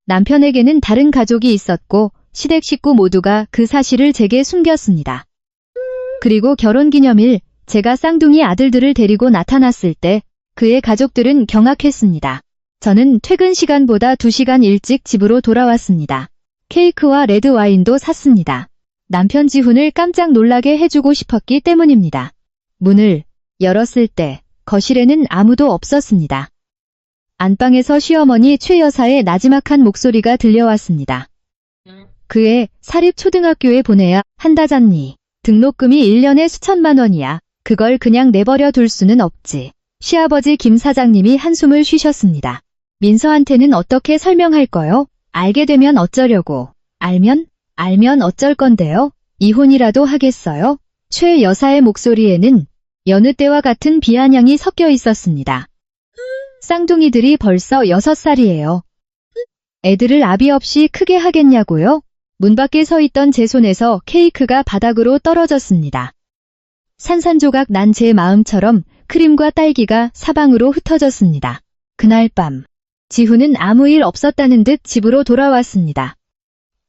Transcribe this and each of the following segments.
남편에게는 다른 가족이 있었고 시댁 식구 모두가 그 사실을 제게 숨겼습니다. 그리고 결혼기념일 제가 쌍둥이 아들들을 데리고 나타났을 때 그의 가족들은 경악했습니다. 저는 퇴근 시간보다 2시간 일찍 집으로 돌아왔습니다. 케이크와 레드와인도 샀습니다. 남편 지훈을 깜짝 놀라게 해주고 싶었기 때문입니다. 문을 열었을 때 거실에는 아무도 없었습니다. 안방에서 시어머니 최 여사의 나지막한 목소리가 들려왔습니다. 그애 사립초등학교에 보내야 한다잖니. 등록금이 1년에 수천만 원이야. 그걸 그냥 내버려 둘 수는 없지. 시아버지 김 사장님이 한숨을 쉬셨습니다. 민서한테는 어떻게 설명할 거요? 알게 되면 어쩌려고. 알면 어쩔 건데요? 이혼이라도 하겠어요? 최 여사의 목소리에는 여느 때와 같은 비아냥이 섞여 있었습니다. 쌍둥이들이 벌써 6살이에요. 애들을 아비 없이 크게 하겠냐고요? 문 밖에 서 있던 제 손에서 케이크가 바닥으로 떨어졌습니다. 산산조각 난 제 마음처럼 크림과 딸기가 사방으로 흩어졌습니다. 그날 밤, 지훈은 아무 일 없었다는 듯 집으로 돌아왔습니다.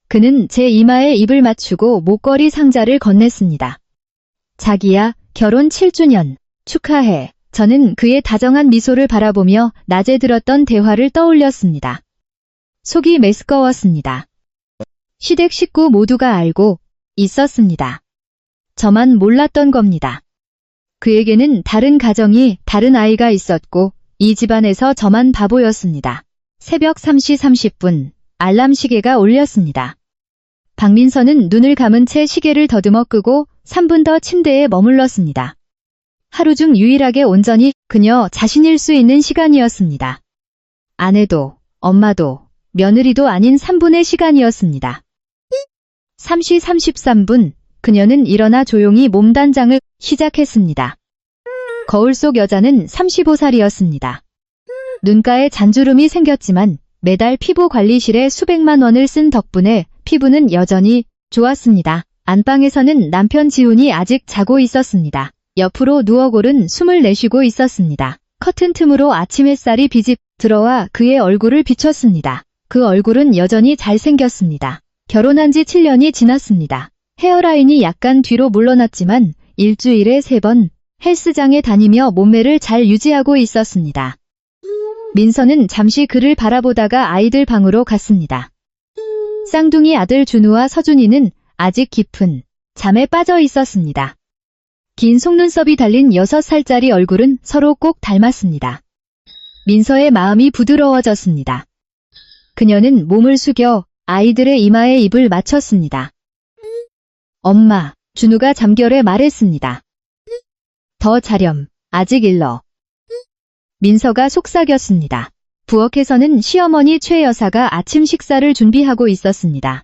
그는 제 이마에 입을 맞추고 목걸이 상자를 건넸습니다. 자기야, 결혼 7주년 축하해. 저는 그의 다정한 미소를 바라보며 낮에 들었던 대화를 떠올렸습니다. 속이 메스꺼웠습니다. 시댁 식구 모두가 알고 있었습니다. 저만 몰랐던 겁니다. 그에게는 다른 가정이, 다른 아이가 있었고 이 집안에서 저만 바보였습니다. 새벽 3시 30분 알람 시계가 울렸습니다. 박민서는 눈을 감은 채 시계를 더듬어 끄고 3분 더 침대에 머물렀습니다. 하루 중 유일하게 온전히 그녀 자신일 수 있는 시간이었습니다. 아내도, 엄마도, 며느리도 아닌 3분의 시간이었습니다. 3시 33분, 그녀는 일어나 조용히 몸단장을 시작했습니다. 거울 속 여자는 35살이었습니다. 눈가에 잔주름이 생겼지만 매달 피부 관리실에 수백만 원을 쓴 덕분에 피부는 여전히 좋았습니다. 안방에서는 남편 지훈이 아직 자고 있었습니다. 옆으로 누워 고른 숨을 내쉬고 있었습니다. 커튼 틈으로 아침 햇살이 비집 들어와 그의 얼굴을 비췄습니다. 그 얼굴은 여전히 잘생겼습니다. 결혼한 지 7년이 지났습니다. 헤어라인이 약간 뒤로 물러났지만 일주일에 3번 헬스장에 다니며 몸매를 잘 유지하고 있었습니다. 민서는 잠시 그를 바라보다가 아이들 방으로 갔습니다. 쌍둥이 아들 준우와 서준이는 아직 깊은 잠에 빠져 있었습니다. 긴 속눈썹이 달린 6살짜리 얼굴은 서로 꼭 닮았습니다. 민서의 마음이 부드러워졌습니다. 그녀는 몸을 숙여 아이들의 이마에 입을 맞췄습니다. 엄마, 준우가 잠결에 말했습니다. 더 자렴, 아직 일러. 민서가 속삭였습니다. 부엌에서는 시어머니 최 여사가 아침 식사를 준비하고 있었습니다.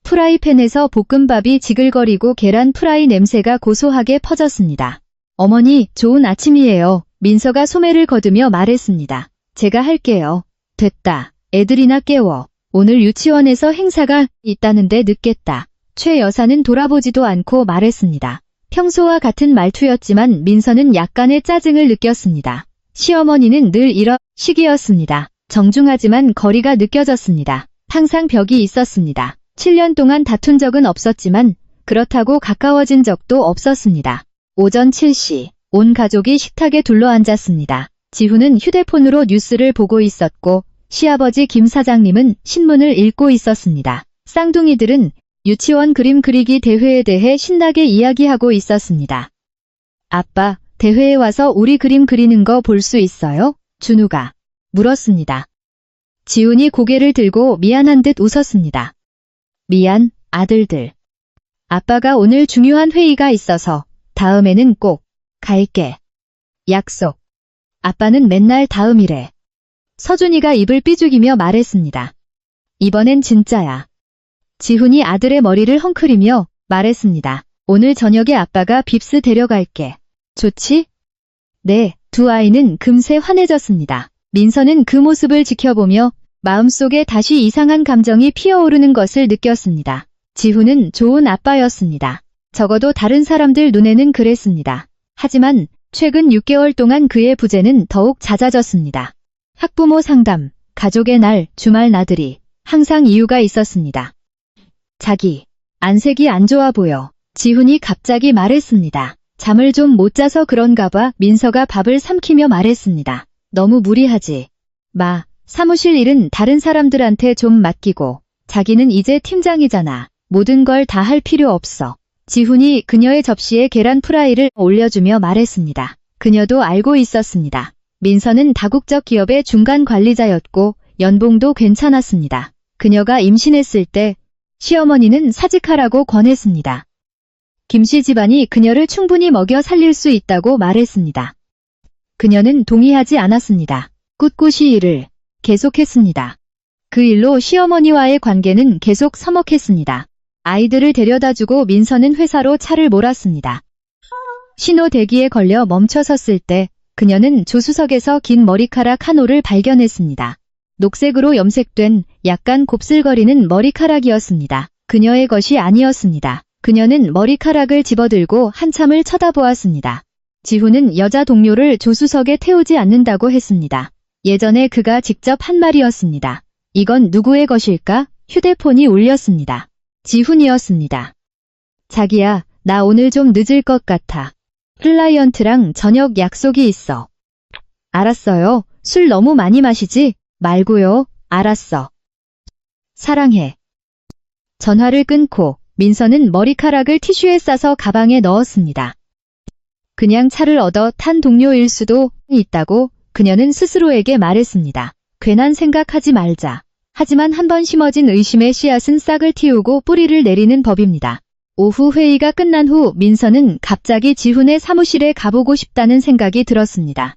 프라이팬에서 볶음밥이 지글거리고 계란 프라이 냄새가 고소하게 퍼졌습니다. 어머니, 좋은 아침이에요. 민서가 소매를 거두며 말했습니다. 제가 할게요. 됐다. 애들이나 깨워. 오늘 유치원에서 행사가 있다는데 늦겠다. 최 여사는 돌아보지도 않고 말했습니다. 평소와 같은 말투였지만 민서는 약간의 짜증을 느꼈습니다. 시어머니는 늘 이런 식이었습니다. 정중하지만 거리가 느껴졌습니다. 항상 벽이 있었습니다. 7년 동안 다툰 적은 없었지만 그렇다고 가까워진 적도 없었습니다. 오전 7시, 온 가족이 식탁에 둘러앉았습니다. 지훈은 휴대폰으로 뉴스를 보고 있었고 시아버지 김 사장님은 신문을 읽고 있었습니다. 쌍둥이들은 유치원 그림 그리기 대회에 대해 신나게 이야기하고 있었습니다. 아빠, 대회에 와서 우리 그림 그리는 거 볼 수 있어요? 준우가 물었습니다. 지훈이 고개를 들고 미안한 듯 웃었습니다. 미안, 아들들. 아빠가 오늘 중요한 회의가 있어서 다음에는 꼭 갈게. 약속. 아빠는 맨날 다음이래. 서준이가 입을 삐죽이며 말했습니다. 이번엔 진짜야. 지훈이 아들의 머리를 헝클이며 말했습니다. 오늘 저녁에 아빠가 빕스 데려갈게. 좋지? 네, 두 아이는 금세 환해졌습니다. 민서는 그 모습을 지켜보며 마음속에 다시 이상한 감정이 피어오르는 것을 느꼈습니다. 지훈은 좋은 아빠였습니다. 적어도 다른 사람들 눈에는 그랬습니다. 하지만 최근 6개월 동안 그의 부재는 더욱 잦아졌습니다. 학부모 상담, 가족의 날, 주말 나들이, 항상 이유가 있었습니다. 자기, 안색이 안 좋아 보여. 지훈이 갑자기 말했습니다. 잠을 좀 못 자서 그런가 봐. 민서가 밥을 삼키며 말했습니다. 너무 무리하지. 마, 사무실 일은 다른 사람들한테 좀 맡기고. 자기는 이제 팀장이잖아. 모든 걸 다 할 필요 없어. 지훈이 그녀의 접시에 계란 프라이를 올려주며 말했습니다. 그녀도 알고 있었습니다. 민서는 다국적 기업의 중간 관리자였고 연봉도 괜찮았습니다. 그녀가 임신했을 때 시어머니는 사직하라고 권했습니다. 김씨 집안이 그녀를 충분히 먹여 살릴 수 있다고 말했습니다. 그녀는 동의하지 않았습니다. 꿋꿋이 일을 계속했습니다. 그 일로 시어머니와의 관계는 계속 서먹했습니다. 아이들을 데려다주고 민서는 회사로 차를 몰았습니다. 신호 대기에 걸려 멈춰섰을 때 그녀는 조수석에서 긴 머리카락 한 올을 발견했습니다. 녹색으로 염색된 약간 곱슬거리는 머리카락이었습니다. 그녀의 것이 아니었습니다. 그녀는 머리카락을 집어들고 한참을 쳐다보았습니다. 지훈은 여자 동료를 조수석에 태우지 않는다고 했습니다. 예전에 그가 직접 한 말이었습니다. 이건 누구의 것일까? 휴대폰이 울렸습니다. 지훈이었습니다. 자기야, 나 오늘 좀 늦을 것 같아. 클라이언트랑 저녁 약속이 있어. 알았어요. 술 너무 많이 마시지 말고요. 알았어. 사랑해. 전화를 끊고 민서는 머리카락을 티슈에 싸서 가방에 넣었습니다. 그냥 차를 얻어 탄 동료일 수도 있다고 그녀는 스스로에게 말했습니다. 괜한 생각하지 말자. 하지만 한번 심어진 의심의 씨앗은 싹을 틔우고 뿌리를 내리는 법입니다. 오후 회의가 끝난 후 민서는 갑자기 지훈의 사무실에 가보고 싶다는 생각이 들었습니다.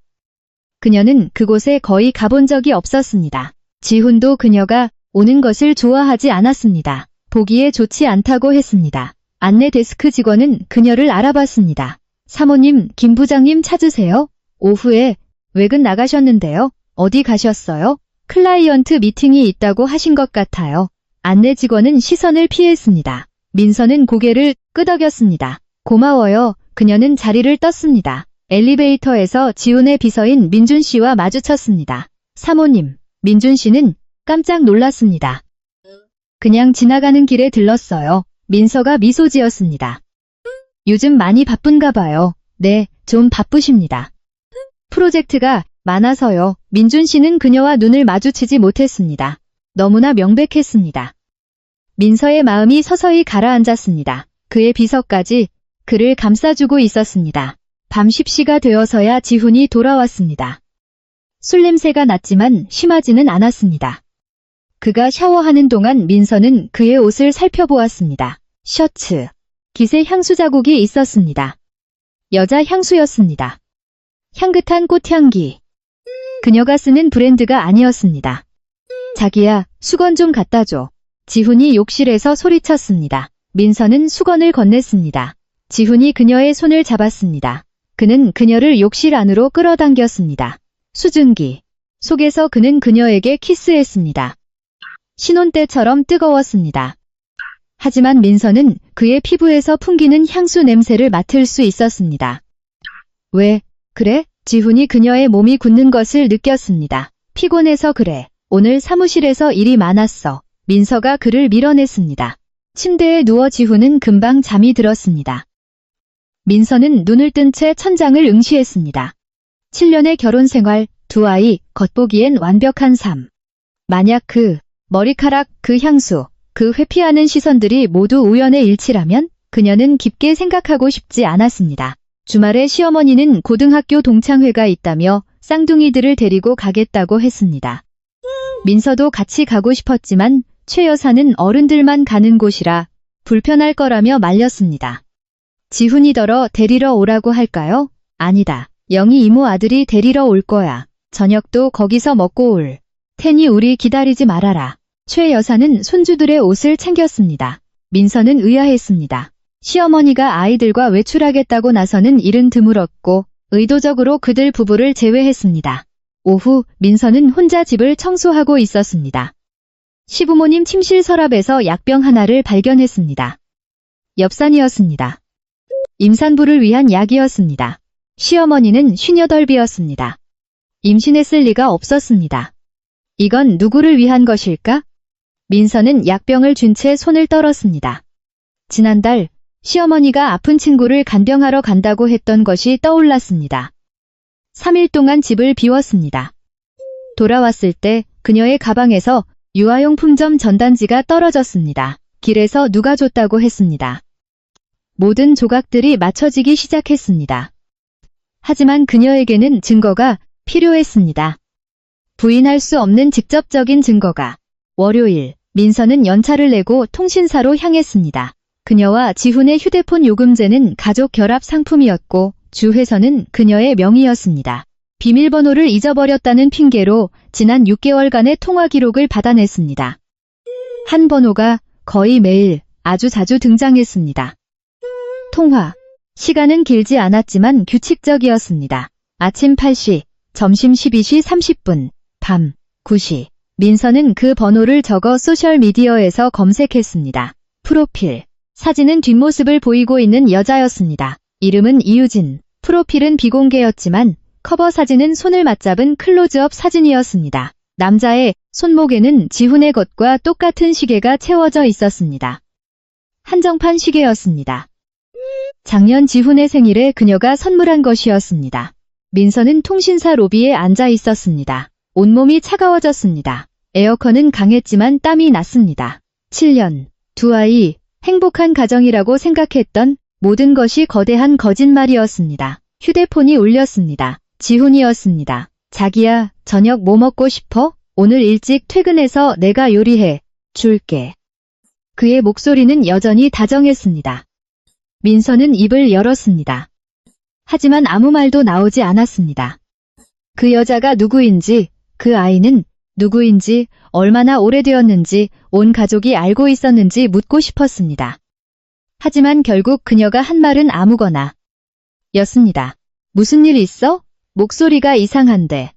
그녀는 그곳에 거의 가본 적이 없었습니다. 지훈도 그녀가 오는 것을 좋아하지 않았습니다. 보기에 좋지 않다고 했습니다. 안내 데스크 직원은 그녀를 알아봤습니다. 사모님, 김 부장님 찾으세요? 오후에 외근 나가셨는데요. 어디 가셨어요? 클라이언트 미팅이 있다고 하신 것 같아요. 안내 직원은 시선을 피했습니다. 민서는 고개를 끄덕였습니다. 고마워요. 그녀는 자리를 떴습니다. 엘리베이터에서 지훈의 비서인 민준 씨와 마주쳤습니다. 사모님, 민준 씨는 깜짝 놀랐습니다. 그냥 지나가는 길에 들렀어요. 민서가 미소 지었습니다. 요즘 많이 바쁜가 봐요. 네, 좀 바쁘십니다. 프로젝트가 많아서요. 민준 씨는 그녀와 눈을 마주치지 못했습니다. 너무나 명백했습니다. 민서의 마음이 서서히 가라앉았습니다. 그의 비서까지 그를 감싸주고 있었습니다. 밤 10시가 되어서야 지훈이 돌아왔습니다. 술 냄새가 났지만 심하지는 않았습니다. 그가 샤워하는 동안 민서는 그의 옷을 살펴보았습니다. 셔츠, 깃에 향수 자국이 있었습니다. 여자 향수였습니다. 향긋한 꽃향기. 그녀가 쓰는 브랜드가 아니었습니다. 자기야, 수건 좀 갖다 줘. 지훈이 욕실에서 소리쳤습니다. 민서는 수건을 건넸습니다. 지훈이 그녀의 손을 잡았습니다. 그는 그녀를 욕실 안으로 끌어당겼습니다. 수증기 속에서 그는 그녀에게 키스했습니다. 신혼 때처럼 뜨거웠습니다. 하지만 민서는 그의 피부에서 풍기는 향수 냄새를 맡을 수 있었습니다. 왜 그래? 지훈이 그녀의 몸이 굳는 것을 느꼈습니다. 피곤해서 그래. 오늘 사무실에서 일이 많았어. 민서가 그를 밀어냈습니다. 침대에 누워 지훈은 금방 잠이 들었습니다. 민서는 눈을 뜬 채 천장을 응시했습니다. 7년의 결혼 생활, 두 아이, 겉보기엔 완벽한 삶. 만약 그 머리카락, 그 향수, 그 회피하는 시선들이 모두 우연의 일치라면 그녀는 깊게 생각하고 싶지 않았습니다. 주말에 시어머니는 고등학교 동창회가 있다며 쌍둥이들을 데리고 가겠다고 했습니다. 민서도 같이 가고 싶었지만 최 여사는 어른들만 가는 곳이라 불편할 거라며 말렸습니다. 지훈이더러 데리러 오라고 할까요? 아니다. 영희 이모 아들이 데리러 올 거야. 저녁도 거기서 먹고 올 테니 우리 기다리지 말아라. 최 여사는 손주들의 옷을 챙겼습니다. 민서는 의아했습니다. 시어머니가 아이들과 외출하겠다고 나서는 일은 드물었고 의도적으로 그들 부부를 제외했습니다. 오후 민서는 혼자 집을 청소하고 있었습니다. 시부모님 침실 서랍에서 약병 하나를 발견했습니다. 엽산이었습니다. 임산부를 위한 약이었습니다. 시어머니는 58이었습니다. 임신했을 리가 없었습니다. 이건 누구를 위한 것일까? 민서는 약병을 준 채 손을 떨었습니다. 지난달 시어머니가 아픈 친구를 간병하러 간다고 했던 것이 떠올랐습니다. 3일 동안 집을 비웠습니다. 돌아왔을 때 그녀의 가방에서 유아용품점 전단지가 떨어졌습니다. 길에서 누가 줬다고 했습니다. 모든 조각들이 맞춰지기 시작했습니다. 하지만 그녀에게는 증거가 필요했습니다. 부인할 수 없는 직접적인 증거가. 월요일, 민서는 연차를 내고 통신사로 향했습니다. 그녀와 지훈의 휴대폰 요금제는 가족 결합 상품이었고 주 회선은 그녀의 명의였습니다. 비밀번호를 잊어버렸다는 핑계로 지난 6개월간의 통화 기록을 받아냈습니다. 한 번호가 거의 매일 아주 자주 등장했습니다. 통화. 시간은 길지 않았지만 규칙적이었습니다. 아침 8시, 점심 12시 30분, 밤 9시. 민서는 그 번호를 적어 소셜미디어에서 검색했습니다. 프로필. 사진은 뒷모습을 보이고 있는 여자였습니다. 이름은 이유진. 프로필은 비공개였지만 커버 사진은 손을 맞잡은 클로즈업 사진이었습니다. 남자의 손목에는 지훈의 것과 똑같은 시계가 채워져 있었습니다. 한정판 시계였습니다. 작년 지훈의 생일에 그녀가 선물한 것이었습니다. 민서는 통신사 로비에 앉아 있었습니다. 온몸이 차가워졌습니다. 에어컨은 강했지만 땀이 났습니다. 7년, 두 아이, 행복한 가정이라고 생각했던 모든 것이 거대한 거짓말이었습니다. 휴대폰이 울렸습니다. 지훈이었습니다. 자기야, 저녁 뭐 먹고 싶어? 오늘 일찍 퇴근해서 내가 요리해 줄게. 그의 목소리는 여전히 다정했습니다. 민서는 입을 열었습니다. 하지만 아무 말도 나오지 않았습니다. 그 여자가 누구인지, 그 아이는 누구인지, 얼마나 오래되었는지, 온 가족이 알고 있었는지 묻고 싶었습니다. 하지만 결국 그녀가 한 말은 아무거나 였습니다. 무슨 일 있어? 목소리가 이상한데.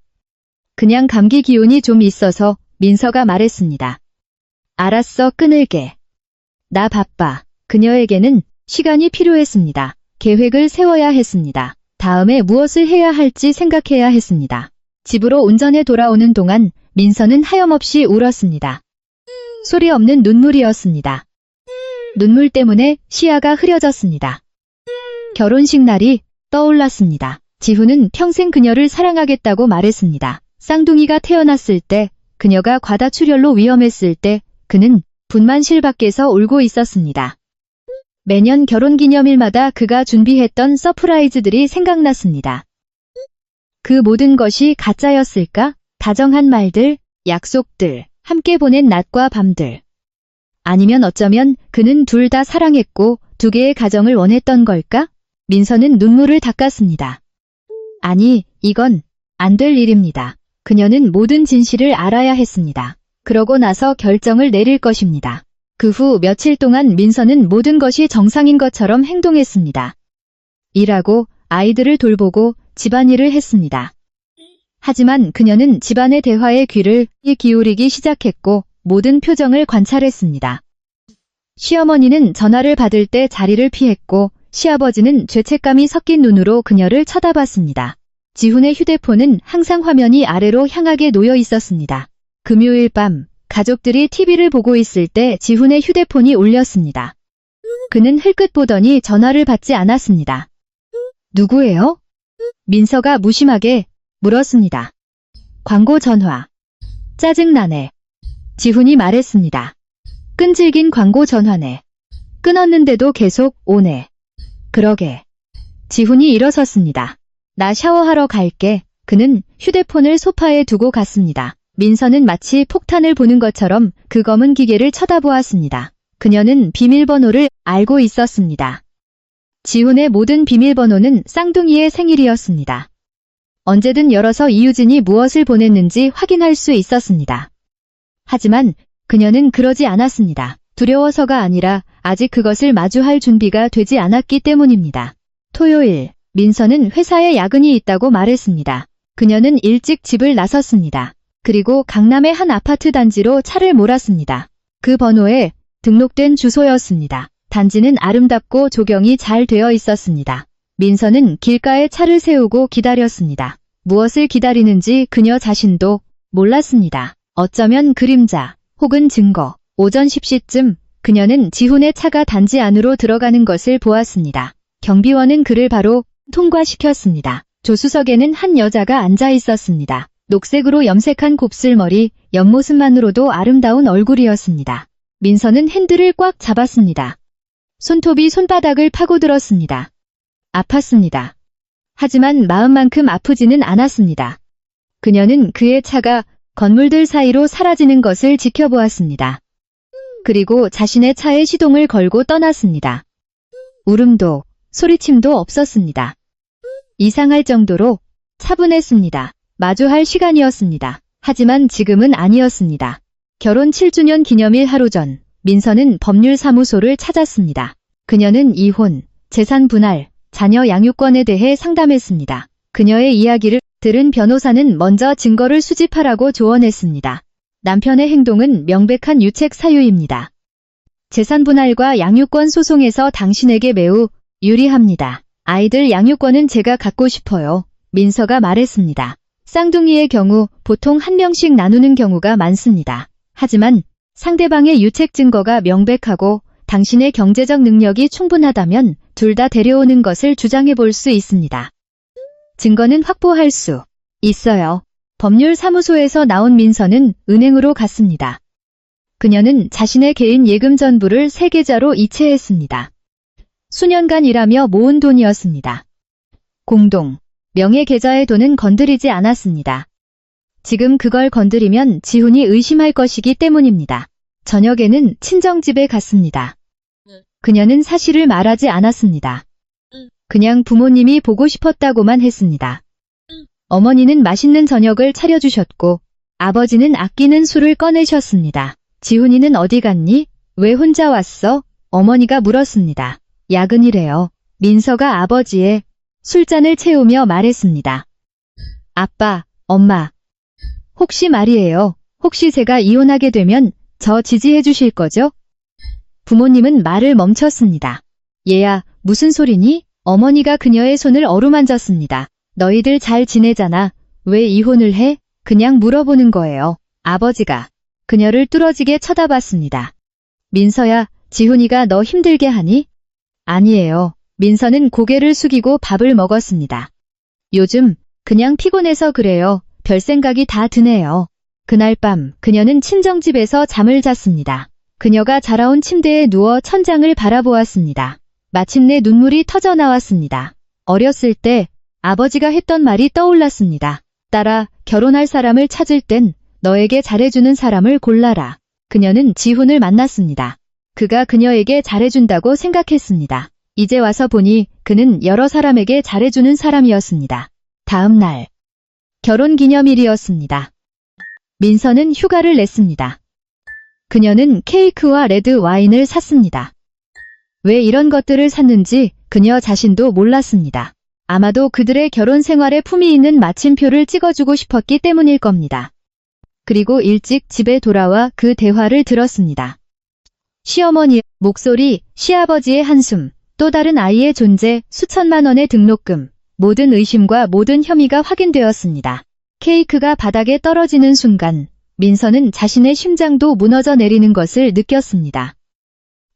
그냥 감기 기운이 좀 있어서. 민서가 말했습니다. 알았어, 끊을게. 나 바빠. 그녀에게는 시간이 필요했습니다. 계획을 세워야 했습니다. 다음에 무엇을 해야 할지 생각해야 했습니다. 집으로 운전해 돌아오는 동안 민서는 하염없이 울었습니다. 소리 없는 눈물이었습니다. 눈물 때문에 시야가 흐려졌습니다. 결혼식 날이 떠올랐습니다. 지훈은 평생 그녀를 사랑하겠다고 말했습니다. 쌍둥이가 태어났을 때, 그녀가 과다출혈로 위험했을 때 그는 분만실 밖에서 울고 있었습니다. 매년 결혼기념일마다 그가 준비했던 서프라이즈들이 생각났습니다. 그 모든 것이 가짜였을까? 다정한 말들, 약속들, 함께 보낸 낮과 밤들. 아니면 어쩌면 그는 둘 다 사랑했고 두 개의 가정을 원했던 걸까? 민서는 눈물을 닦았습니다. 아니, 이건 안 될 일입니다. 그녀는 모든 진실을 알아야 했습니다. 그러고 나서 결정을 내릴 것입니다. 그 후 며칠 동안 민서는 모든 것이 정상인 것처럼 행동했습니다. 일하고 아이들을 돌보고 집안일을 했습니다. 하지만 그녀는 집안의 대화에 귀를 기울이기 시작했고 모든 표정을 관찰했습니다. 시어머니는 전화를 받을 때 자리를 피했고 시아버지는 죄책감이 섞인 눈으로 그녀를 쳐다봤습니다. 지훈의 휴대폰은 항상 화면이 아래로 향하게 놓여 있었습니다. 금요일 밤 가족들이 TV를 보고 있을 때 지훈의 휴대폰이 울렸습니다. 그는 흘끗 보더니 전화를 받지 않았습니다. 누구예요? 민서가 무심하게 물었습니다. 광고 전화. 짜증나네. 지훈이 말했습니다. 끈질긴 광고 전화네. 끊었는데도 계속 오네. 그러게. 지훈이 일어섰습니다. 나 샤워하러 갈게. 그는 휴대폰을 소파에 두고 갔습니다. 민서는 마치 폭탄을 보는 것처럼 그 검은 기계를 쳐다보았습니다. 그녀는 비밀번호를 알고 있었습니다. 지훈의 모든 비밀번호는 쌍둥이의 생일이었습니다. 언제든 열어서 이유진이 무엇을 보냈는지 확인할 수 있었습니다. 하지만 그녀는 그러지 않았습니다. 두려워서가 아니라 아직 그것을 마주할 준비가 되지 않았기 때문입니다. 토요일, 민서는 회사에 야근이 있다고 말했습니다. 그녀는 일찍 집을 나섰습니다. 그리고 강남의 한 아파트 단지로 차를 몰았습니다. 그 번호에 등록된 주소였습니다. 단지는 아름답고 조경이 잘 되어 있었습니다. 민서는 길가에 차를 세우고 기다렸습니다. 무엇을 기다리는지 그녀 자신도 몰랐습니다. 어쩌면 그림자 혹은 증거. 오전 10시쯤 그녀는 지훈의 차가 단지 안으로 들어가는 것을 보았습니다. 경비원은 그를 바로 통과시켰습니다. 조수석에는 한 여자가 앉아 있었습니다. 녹색으로 염색한 곱슬머리, 옆모습만으로도 아름다운 얼굴이었습니다. 민서는 핸들을 꽉 잡았습니다. 손톱이 손바닥을 파고들었습니다. 아팠습니다. 하지만 마음만큼 아프지는 않았습니다. 그녀는 그의 차가 건물들 사이로 사라지는 것을 지켜보았습니다. 그리고 자신의 차에 시동을 걸고 떠났습니다. 울음도, 소리침도 없었습니다. 이상할 정도로 차분했습니다. 마주할 시간이었습니다. 하지만 지금은 아니었습니다. 결혼 7주년 기념일 하루 전, 민서는 법률사무소를 찾았습니다. 그녀는 이혼, 재산 분할, 자녀 양육권에 대해 상담했습니다. 그녀의 이야기를 들은 변호사는 먼저 증거를 수집하라고 조언했습니다. 남편의 행동은 명백한 유책 사유입니다. 재산 분할과 양육권 소송에서 당신에게 매우 유리합니다. 아이들 양육권은 제가 갖고 싶어요. 민서가 말했습니다. 쌍둥이의 경우 보통 한 명씩 나누는 경우가 많습니다. 하지만 상대방의 유책 증거가 명백하고 당신의 경제적 능력이 충분하다면 둘 다 데려오는 것을 주장해 볼 수 있습니다. 증거는 확보할 수 있어요. 법률사무소에서 나온 민서는 은행으로 갔습니다. 그녀는 자신의 개인 예금 전부를 3계좌로 이체했습니다. 수년간 일하며 모은 돈이었습니다. 공동, 명의 계좌의 돈은 건드리지 않았습니다. 지금 그걸 건드리면 지훈이 의심할 것이기 때문입니다. 저녁에는 친정집에 갔습니다. 그녀는 사실을 말하지 않았습니다. 그냥 부모님이 보고 싶었다고만 했습니다. 어머니는 맛있는 저녁을 차려주셨고 아버지는 아끼는 술을 꺼내셨습니다. 지훈이는 어디 갔니? 왜 혼자 왔어? 어머니가 물었습니다. 야근이래요. 민서가 아버지의 술잔을 채우며 말했습니다. 아빠, 엄마. 혹시 말이에요. 혹시 제가 이혼하게 되면 저 지지해 주실 거죠? 부모님은 말을 멈췄습니다. 얘야, 무슨 소리니? 어머니가 그녀의 손을 어루만졌습니다. 너희들 잘 지내잖아. 왜 이혼을 해? 그냥 물어보는 거예요. 아버지가 그녀를 뚫어지게 쳐다봤습니다. 민서야, 지훈이가 너 힘들게 하니? 아니에요. 민서는 고개를 숙이고 밥을 먹었습니다. 요즘 그냥 피곤해서 그래요. 별 생각이 다 드네요. 그날 밤 그녀는 친정집에서 잠을 잤습니다. 그녀가 자라온 침대에 누워 천장을 바라보았습니다. 마침내 눈물이 터져 나왔습니다. 어렸을 때 아버지가 했던 말이 떠올랐습니다. 딸아, 결혼할 사람을 찾을 땐 너에게 잘해주는 사람을 골라라. 그녀는 지훈을 만났습니다. 그가 그녀에게 잘해준다고 생각했습니다. 이제 와서 보니 그는 여러 사람에게 잘해주는 사람이었습니다. 다음 날, 결혼기념일이었습니다. 민서는 휴가를 냈습니다. 그녀는 케이크와 레드 와인을 샀습니다. 왜 이런 것들을 샀는지 그녀 자신도 몰랐습니다. 아마도 그들의 결혼 생활에 품위 있는 마침표를 찍어주고 싶었기 때문일 겁니다. 그리고 일찍 집에 돌아와 그 대화를 들었습니다. 시어머니의 목소리, 시아버지의 한숨, 또 다른 아이의 존재, 수천만 원의 등록금, 모든 의심과 모든 혐의가 확인되었습니다. 케이크가 바닥에 떨어지는 순간 민서는 자신의 심장도 무너져 내리는 것을 느꼈습니다.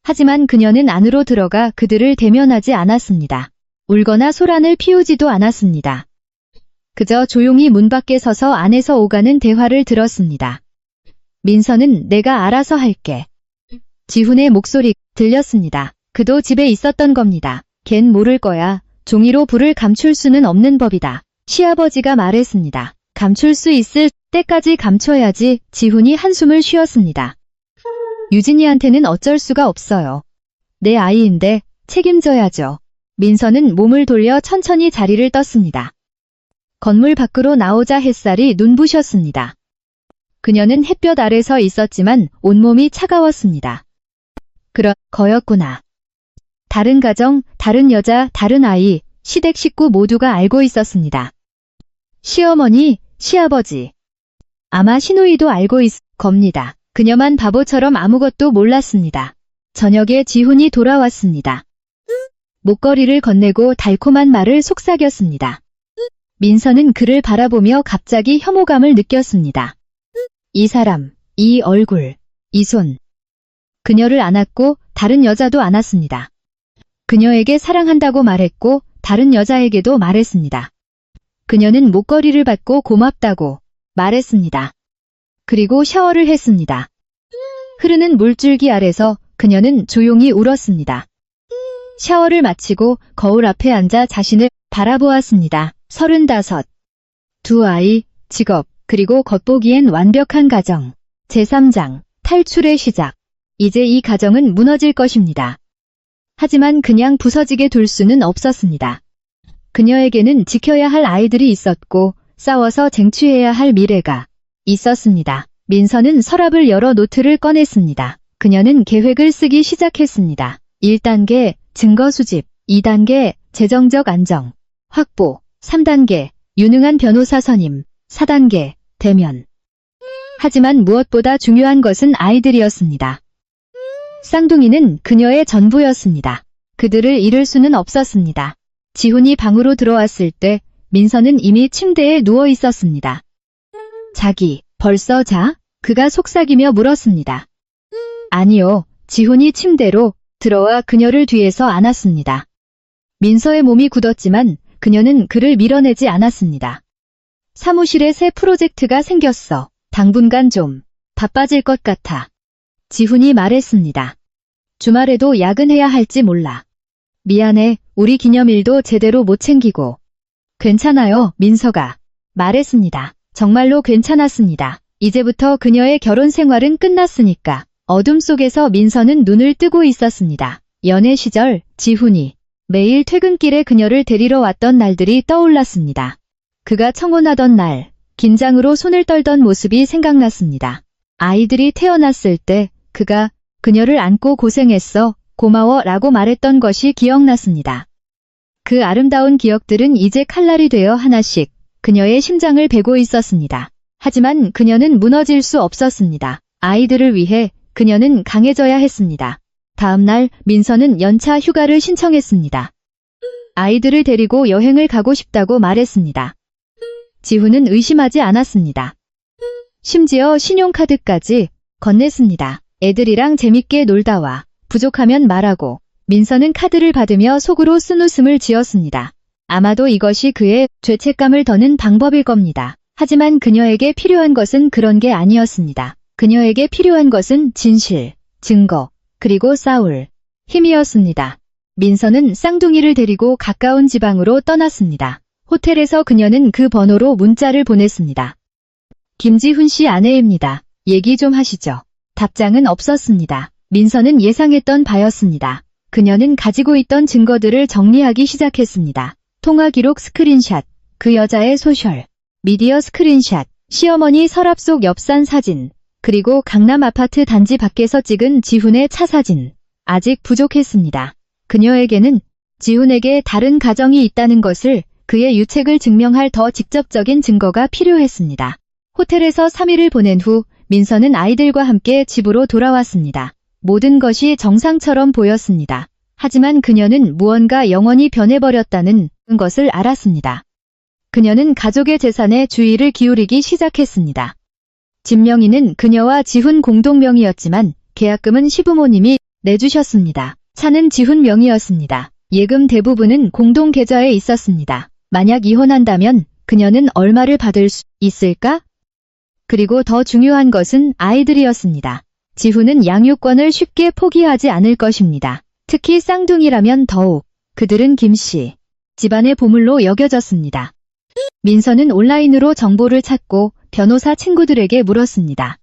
하지만 그녀는 안으로 들어가 그들을 대면하지 않았습니다. 울거나 소란을 피우지도 않았습니다. 그저 조용히 문 밖에 서서 안에서 오가는 대화를 들었습니다. 민서는 내가 알아서 할게. 지훈의 목소리 들렸습니다. 그도 집에 있었던 겁니다. 걘 모를 거야. 종이로 불을 감출 수는 없는 법이다. 시아버지가 말했습니다. 감출 수 있을 때까지 감춰야지. 지훈이 한숨을 쉬었습니다. 유진이한테는 어쩔 수가 없어요. 내 아이인데 책임져야죠. 민서는 몸을 돌려 천천히 자리를 떴습니다. 건물 밖으로 나오자 햇살이 눈부셨습니다. 그녀는 햇볕 아래 서 있었지만 온몸이 차가웠습니다. 거였구나. 다른 가정, 다른 여자, 다른 아이, 시댁 식구 모두가 알고 있었습니다. 시어머니, 시아버지. 아마 시누이도 알고 있을 겁니다. 그녀만 바보처럼 아무것도 몰랐습니다. 저녁에 지훈이 돌아왔습니다. 목걸이를 건네고 달콤한 말을 속삭였습니다. 민서는 그를 바라보며 갑자기 혐오감을 느꼈습니다. 이 사람, 이 얼굴, 이 손. 그녀를 안았고 다른 여자도 안았습니다. 그녀에게 사랑한다고 말했고 다른 여자에게도 말했습니다. 그녀는 목걸이를 받고 고맙다고 말했습니다. 그리고 샤워를 했습니다. 흐르는 물줄기 아래서 그녀는 조용히 울었습니다. 샤워를 마치고 거울 앞에 앉아 자신을 바라보았습니다. 35. 두 아이, 직업, 그리고 겉보기엔 완벽한 가정. 제3장, 탈출의 시작. 이제 이 가정은 무너질 것입니다. 하지만 그냥 부서지게 둘 수는 없었습니다. 그녀에게는 지켜야 할 아이들이 있었고 싸워서 쟁취해야 할 미래가 있었습니다. 민서는 서랍을 열어 노트를 꺼냈습니다. 그녀는 계획을 쓰기 시작했습니다. 1단계 증거 수집, 2단계 재정적 안정, 확보, 3단계 유능한 변호사 선임, 4단계 대면. 하지만 무엇보다 중요한 것은 아이들이었습니다. 쌍둥이는 그녀의 전부였습니다. 그들을 잃을 수는 없었습니다. 지훈이 방으로 들어왔을 때 민서는 이미 침대에 누워 있었습니다. 자기, 벌써 자? 그가 속삭이며 물었습니다. 아니요. 지훈이 침대로 들어와 그녀를 뒤에서 안았습니다. 민서의 몸이 굳었지만 그녀는 그를 밀어내지 않았습니다. 사무실에 새 프로젝트가 생겼어. 당분간 좀 바빠질 것 같아. 지훈이 말했습니다. 주말에도 야근해야 할지 몰라. 미안해. 우리 기념일도 제대로 못 챙기고. 괜찮아요. 민서가 말했습니다. 정말로 괜찮았습니다. 이제부터 그녀의 결혼 생활은 끝났으니까. 어둠 속에서 민서는 눈을 뜨고 있었습니다. 연애 시절 지훈이 매일 퇴근길에 그녀를 데리러 왔던 날들이 떠올랐습니다. 그가 청혼하던 날, 긴장으로 손을 떨던 모습이 생각났습니다. 아이들이 태어났을 때 그가 그녀를 안고 고생했어, 고마워 라고 말했던 것이 기억났습니다. 그 아름다운 기억들은 이제 칼날이 되어 하나씩 그녀의 심장을 베고 있었습니다. 하지만 그녀는 무너질 수 없었습니다. 아이들을 위해 그녀는 강해져야 했습니다. 다음 날 민서는 연차 휴가를 신청했습니다. 아이들을 데리고 여행을 가고 싶다고 말했습니다. 지훈은 의심하지 않았습니다. 심지어 신용카드까지 건넸습니다. 애들이랑 재밌게 놀다 와. 부족하면 말하고. 민서는 카드를 받으며 속으로 쓴웃음을 지었습니다. 아마도 이것이 그의 죄책감을 더는 방법일 겁니다. 하지만 그녀에게 필요한 것은 그런 게 아니었습니다. 그녀에게 필요한 것은 진실, 증거, 그리고 싸울 힘이었습니다. 민서는 쌍둥이를 데리고 가까운 지방으로 떠났습니다. 호텔에서 그녀는 그 번호로 문자를 보냈습니다. 김지훈 씨 아내입니다. 얘기 좀 하시죠. 답장은 없었습니다. 민서는 예상했던 바였습니다. 그녀는 가지고 있던 증거들을 정리하기 시작했습니다. 통화 기록 스크린샷, 그 여자의 소셜 미디어 스크린샷, 시어머니 서랍 속 엽산 사진, 그리고 강남 아파트 단지 밖에서 찍은 지훈의 차 사진. 아직 부족했습니다. 그녀에게는 지훈에게 다른 가정이 있다는 것을, 그의 유책을 증명할 더 직접적인 증거가 필요했습니다. 호텔에서 3일을 보낸 후 민서는 아이들과 함께 집으로 돌아왔습니다. 모든 것이 정상처럼 보였습니다. 하지만 그녀는 무언가 영원히 변해버렸다는 것을 알았습니다. 그녀는 가족의 재산에 주의를 기울이기 시작했습니다. 집 명의는 그녀와 지훈 공동명의였지만 계약금은 시부모님이 내주셨습니다. 차는 지훈 명의였습니다. 예금 대부분은 공동 계좌에 있었습니다. 만약 이혼한다면 그녀는 얼마를 받을 수 있을까? 그리고 더 중요한 것은 아이들이었습니다. 지훈은 양육권을 쉽게 포기하지 않을 것입니다. 특히 쌍둥이라면 더욱. 그들은 김씨 집안의 보물로 여겨졌습니다. 민서는 온라인으로 정보를 찾고 변호사 친구들에게 물었습니다.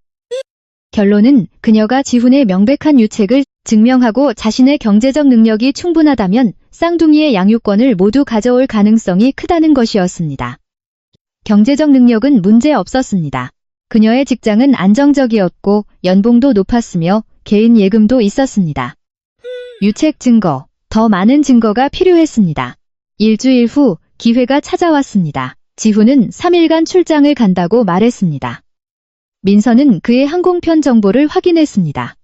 결론은 그녀가 지훈의 명백한 유책을 증명하고 자신의 경제적 능력이 충분하다면 쌍둥이의 양육권을 모두 가져올 가능성이 크다는 것이었습니다. 경제적 능력은 문제 없었습니다. 그녀의 직장은 안정적이었고 연봉도 높았으며 개인 예금도 있었습니다. 유책 증거, 더 많은 증거가 필요했습니다. 일주일 후 기회가 찾아왔습니다. 지훈은 3일간 출장을 간다고 말했습니다. 민서는 그의 항공편 정보를 확인했습니다.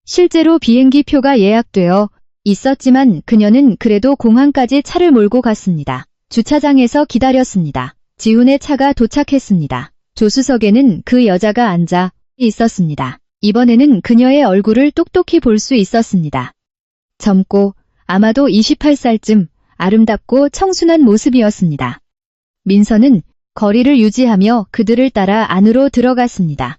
실제로 비행기 표가 예약되어 있었지만 그녀는 그래도 공항까지 차를 몰고 갔습니다. 주차장에서 기다렸습니다. 지훈의 차가 도착했습니다. 조수석에는 그 여자가 앉아 있었습니다. 이번에는 그녀의 얼굴을 똑똑히 볼 수 있었습니다. 젊고 아마도 28살쯤 아름답고 청순한 모습이었습니다. 민서는 거리를 유지하며 그들을 따라 안으로 들어갔습니다.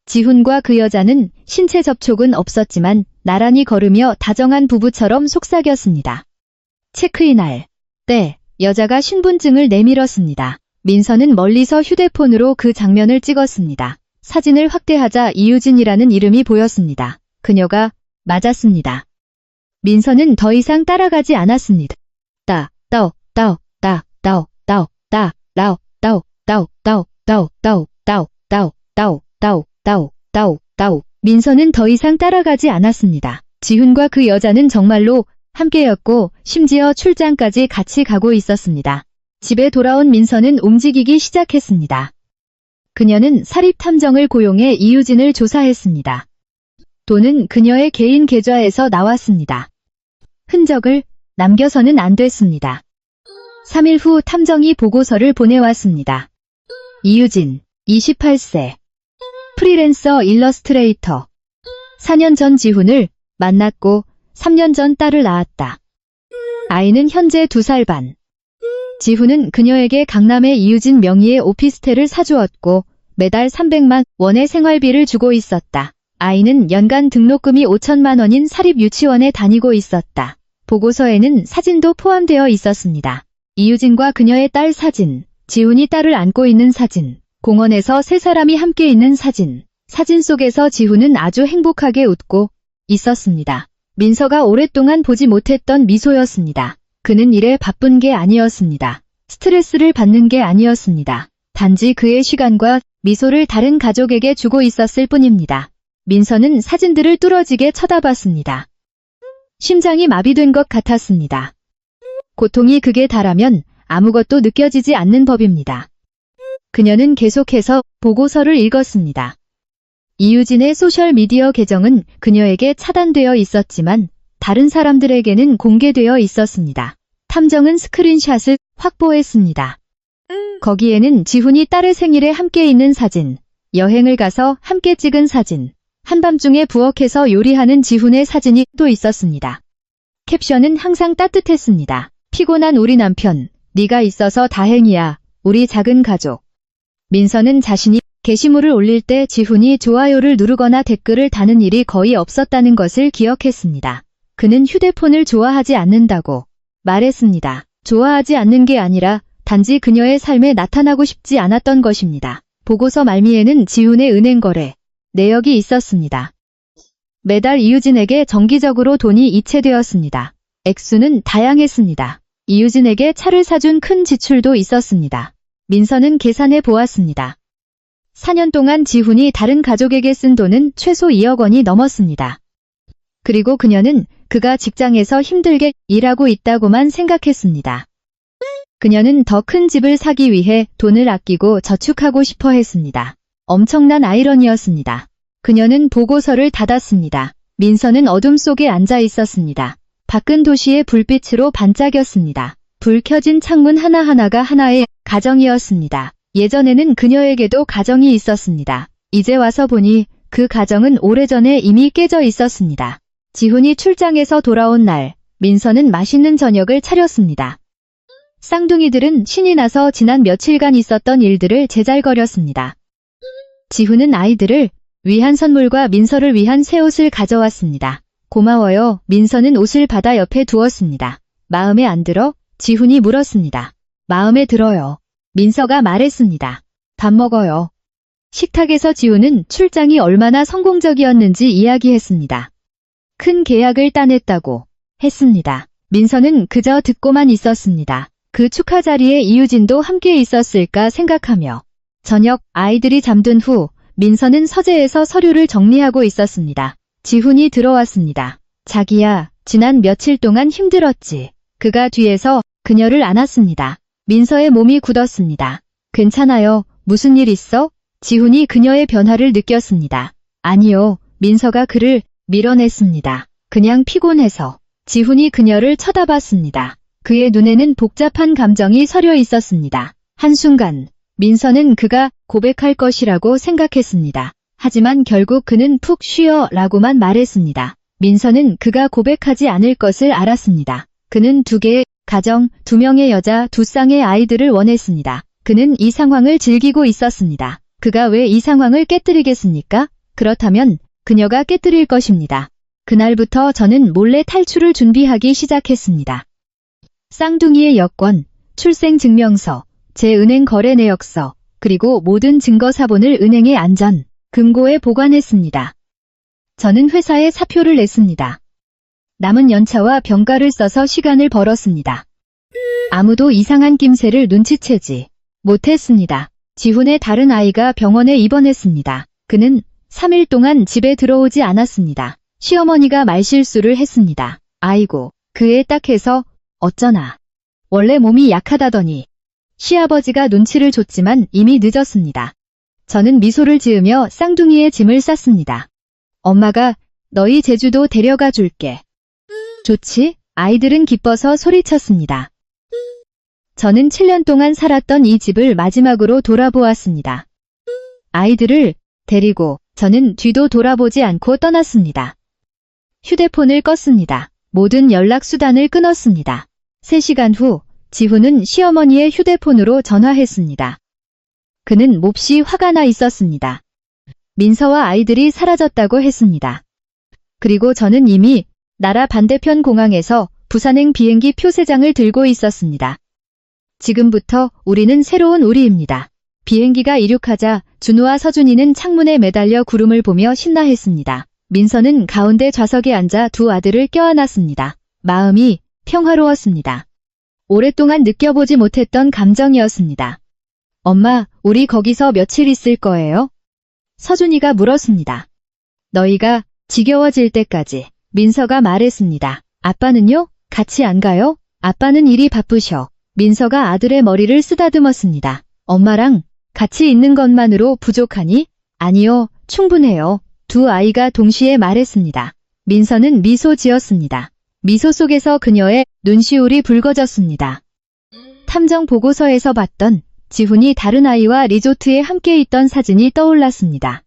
지훈과 그 여자는 신체 접촉은 없었지만 나란히 걸으며 다정한 부부처럼 속삭였습니다. 체크인할 때 여자가 신분증을 내밀었습니다. 민서는 멀리서 휴대폰으로 그 장면을 찍었습니다. 사진을 확대하자 이유진이라는 이름이 보였습니다. 그녀가 맞았습니다. 민서는 더 이상 따라가지 않았습니다. 민서는 더 이상 따라가지 않았습니다. 지훈과 그 여자는 정말로 함께였고 심지어 출장까지 같이 가고 있었습니다. 집에 돌아온 민서는 움직이기 시작했습니다. 그녀는 사립탐정을 고용해 이유진을 조사했습니다. 돈은 그녀의 개인 계좌에서 나왔습니다. 흔적을 남겨서는 안 됐습니다. 3일 후 탐정이 보고서를 보내왔습니다. 이유진, 28세. 프리랜서 일러스트레이터. 4년 전 지훈을 만났고 3년 전 딸을 낳았다. 아이는 현재 2살 반. 지훈은 그녀에게 강남의 이유진 명의의 오피스텔을 사주었고 매달 300만 원의 생활비를 주고 있었다. 아이는 연간 등록금이 5천만 원인 사립유치원에 다니고 있었다. 보고서에는 사진도 포함되어 있었습니다. 이유진과 그녀의 딸 사진, 지훈이 딸을 안고 있는 사진, 공원에서 세 사람이 함께 있는 사진, 사진 속에서 지훈은 아주 행복하게 웃고 있었습니다. 민서가 오랫동안 보지 못했던 미소였습니다. 그는 일에 바쁜 게 아니었습니다. 스트레스를 받는 게 아니었습니다. 단지 그의 시간과 미소를 다른 가족에게 주고 있었을 뿐입니다. 민서는 사진들을 뚫어지게 쳐다봤습니다. 심장이 마비된 것 같았습니다. 고통이 극에 달하면 아무것도 느껴지지 않는 법입니다. 그녀는 계속해서 보고서를 읽었습니다. 이유진의 소셜미디어 계정은 그녀에게 차단되어 있었지만 다른 사람들에게는 공개되어 있었습니다. 탐정은 스크린샷을 확보했습니다. 거기에는 지훈이 딸의 생일에 함께 있는 사진, 여행을 가서 함께 찍은 사진, 한밤중에 부엌에서 요리하는 지훈의 사진이 또 있었습니다. 캡션은 항상 따뜻했습니다. 피곤한 우리 남편, 네가 있어서 다행이야, 우리 작은 가족. 민서는 자신이 게시물을 올릴 때 지훈이 좋아요를 누르거나 댓글을 다는 일이 거의 없었다는 것을 기억했습니다. 그는 휴대폰을 좋아하지 않는다고 말했습니다. 좋아하지 않는 게 아니라 단지 그녀의 삶에 나타나고 싶지 않았던 것입니다. 보고서 말미에는 지훈의 은행 거래 내역이 있었습니다. 매달 이유진에게 정기적으로 돈이 이체되었습니다. 액수는 다양했습니다. 이유진에게 차를 사준 큰 지출도 있었습니다. 민서는 계산해 보았습니다. 4년 동안 지훈이 다른 가족에게 쓴 돈은 최소 2억 원이 넘었습니다. 그리고 그녀는 그가 직장에서 힘들게 일하고 있다고만 생각했습니다. 그녀는 더 큰 집을 사기 위해 돈을 아끼고 저축하고 싶어 했습니다. 엄청난 아이러니였습니다. 그녀는 보고서를 닫았습니다. 민서는 어둠 속에 앉아 있었습니다. 밖은 도시의 불빛으로 반짝였습니다. 불 켜진 창문 하나하나가 하나의 가정이었습니다. 예전에는 그녀에게도 가정이 있었습니다. 이제 와서 보니 그 가정은 오래전에 이미 깨져 있었습니다. 지훈이 출장에서 돌아온 날, 민서는 맛있는 저녁을 차렸습니다. 쌍둥이들은 신이 나서 지난 며칠간 있었던 일들을 제잘거렸습니다. 지훈은 아이들을 위한 선물과 민서를 위한 새 옷을 가져왔습니다. 고마워요. 민서는 옷을 받아 옆에 두었습니다. 마음에 안 들어? 지훈이 물었습니다. 마음에 들어요. 민서가 말했습니다. 밥 먹어요. 식탁에서 지훈은 출장이 얼마나 성공적이었는지 이야기했습니다. 큰 계약을 따냈다고 했습니다. 민서는 그저 듣고만 있었습니다. 그 축하 자리에 이유진도 함께 있었을까 생각하며 저녁 아이들이 잠든 후 민서는 서재에서 서류를 정리하고 있었습니다. 지훈이 들어왔습니다. 자기야, 지난 며칠 동안 힘들었지. 그가 뒤에서 그녀를 안았습니다. 민서의 몸이 굳었습니다. 괜찮아요. 무슨 일 있어? 지훈이 그녀의 변화를 느꼈습니다. 아니요. 민서가 그를 밀어냈습니다. 그냥 피곤해서. 지훈이 그녀를 쳐다봤습니다. 그의 눈에는 복잡한 감정이 서려 있었습니다. 한순간 민서는 그가 고백할 것이라고 생각했습니다. 하지만 결국 그는 푹 쉬어 라고만 말했습니다. 민서는 그가 고백하지 않을 것을 알았습니다. 그는 2개의 가정, 2명의 여자, 2쌍의 아이들을 원했습니다. 그는 이 상황을 즐기고 있었습니다. 그가 왜 이 상황을 깨뜨리겠습니까? 그렇다면 그녀가 깨뜨릴 것입니다. 그날부터 저는 몰래 탈출을 준비하기 시작했습니다. 쌍둥이의 여권, 출생증명서, 제 은행 거래 내역서, 그리고 모든 증거사본을 은행의 안전, 금고에 보관했습니다. 저는 회사에 사표를 냈습니다. 남은 연차와 병가를 써서 시간을 벌었습니다. 아무도 이상한 낌새를 눈치채지 못했습니다. 지훈의 다른 아이가 병원에 입원했습니다. 그는 3일 동안 집에 들어오지 않았습니다. 시어머니가 말실수를 했습니다. 아이고, 그 애 딱 해서 어쩌나. 원래 몸이 약하다더니. 시아버지가 눈치를 줬지만 이미 늦었습니다. 저는 미소를 지으며 쌍둥이의 짐을 쌌습니다. 엄마가 너희 제주도 데려가 줄게. 좋지? 아이들은 기뻐서 소리쳤습니다. 저는 7년 동안 살았던 이 집을 마지막으로 돌아보았습니다. 아이들을 데리고 저는 뒤도 돌아보지 않고 떠났습니다. 휴대폰을 껐습니다. 모든 연락 수단을 끊었습니다. 3시간 후 지훈은 시어머니의 휴대폰으로 전화했습니다. 그는 몹시 화가 나 있었습니다. 민서와 아이들이 사라졌다고 했습니다. 그리고 저는 이미 나라 반대편 공항에서 부산행 비행기 표세장을 들고 있었습니다. 지금부터 우리는 새로운 우리입니다. 비행기가 이륙하자 준우와 서준이는 창문에 매달려 구름을 보며 신나했습니다. 민서는 가운데 좌석에 앉아 2 아들을 껴안았습니다. 마음이 평화로웠습니다. 오랫동안 느껴보지 못했던 감정이었습니다. 엄마, 우리 거기서 며칠 있을 거예요? 서준이가 물었습니다. 너희가 지겨워질 때까지. 민서가 말했습니다. 아빠는요? 같이 안 가요? 아빠는 일이 바쁘셔. 민서가 아들의 머리를 쓰다듬었습니다. 엄마랑 같이 있는 것만으로 부족하니? 아니요, 충분해요. 2 아이가 동시에 말했습니다. 민서는 미소 지었습니다. 미소 속에서 그녀의 눈시울이 붉어졌습니다. 탐정 보고서에서 봤던 지훈이 다른 아이와 리조트에 함께 있던 사진이 떠올랐습니다.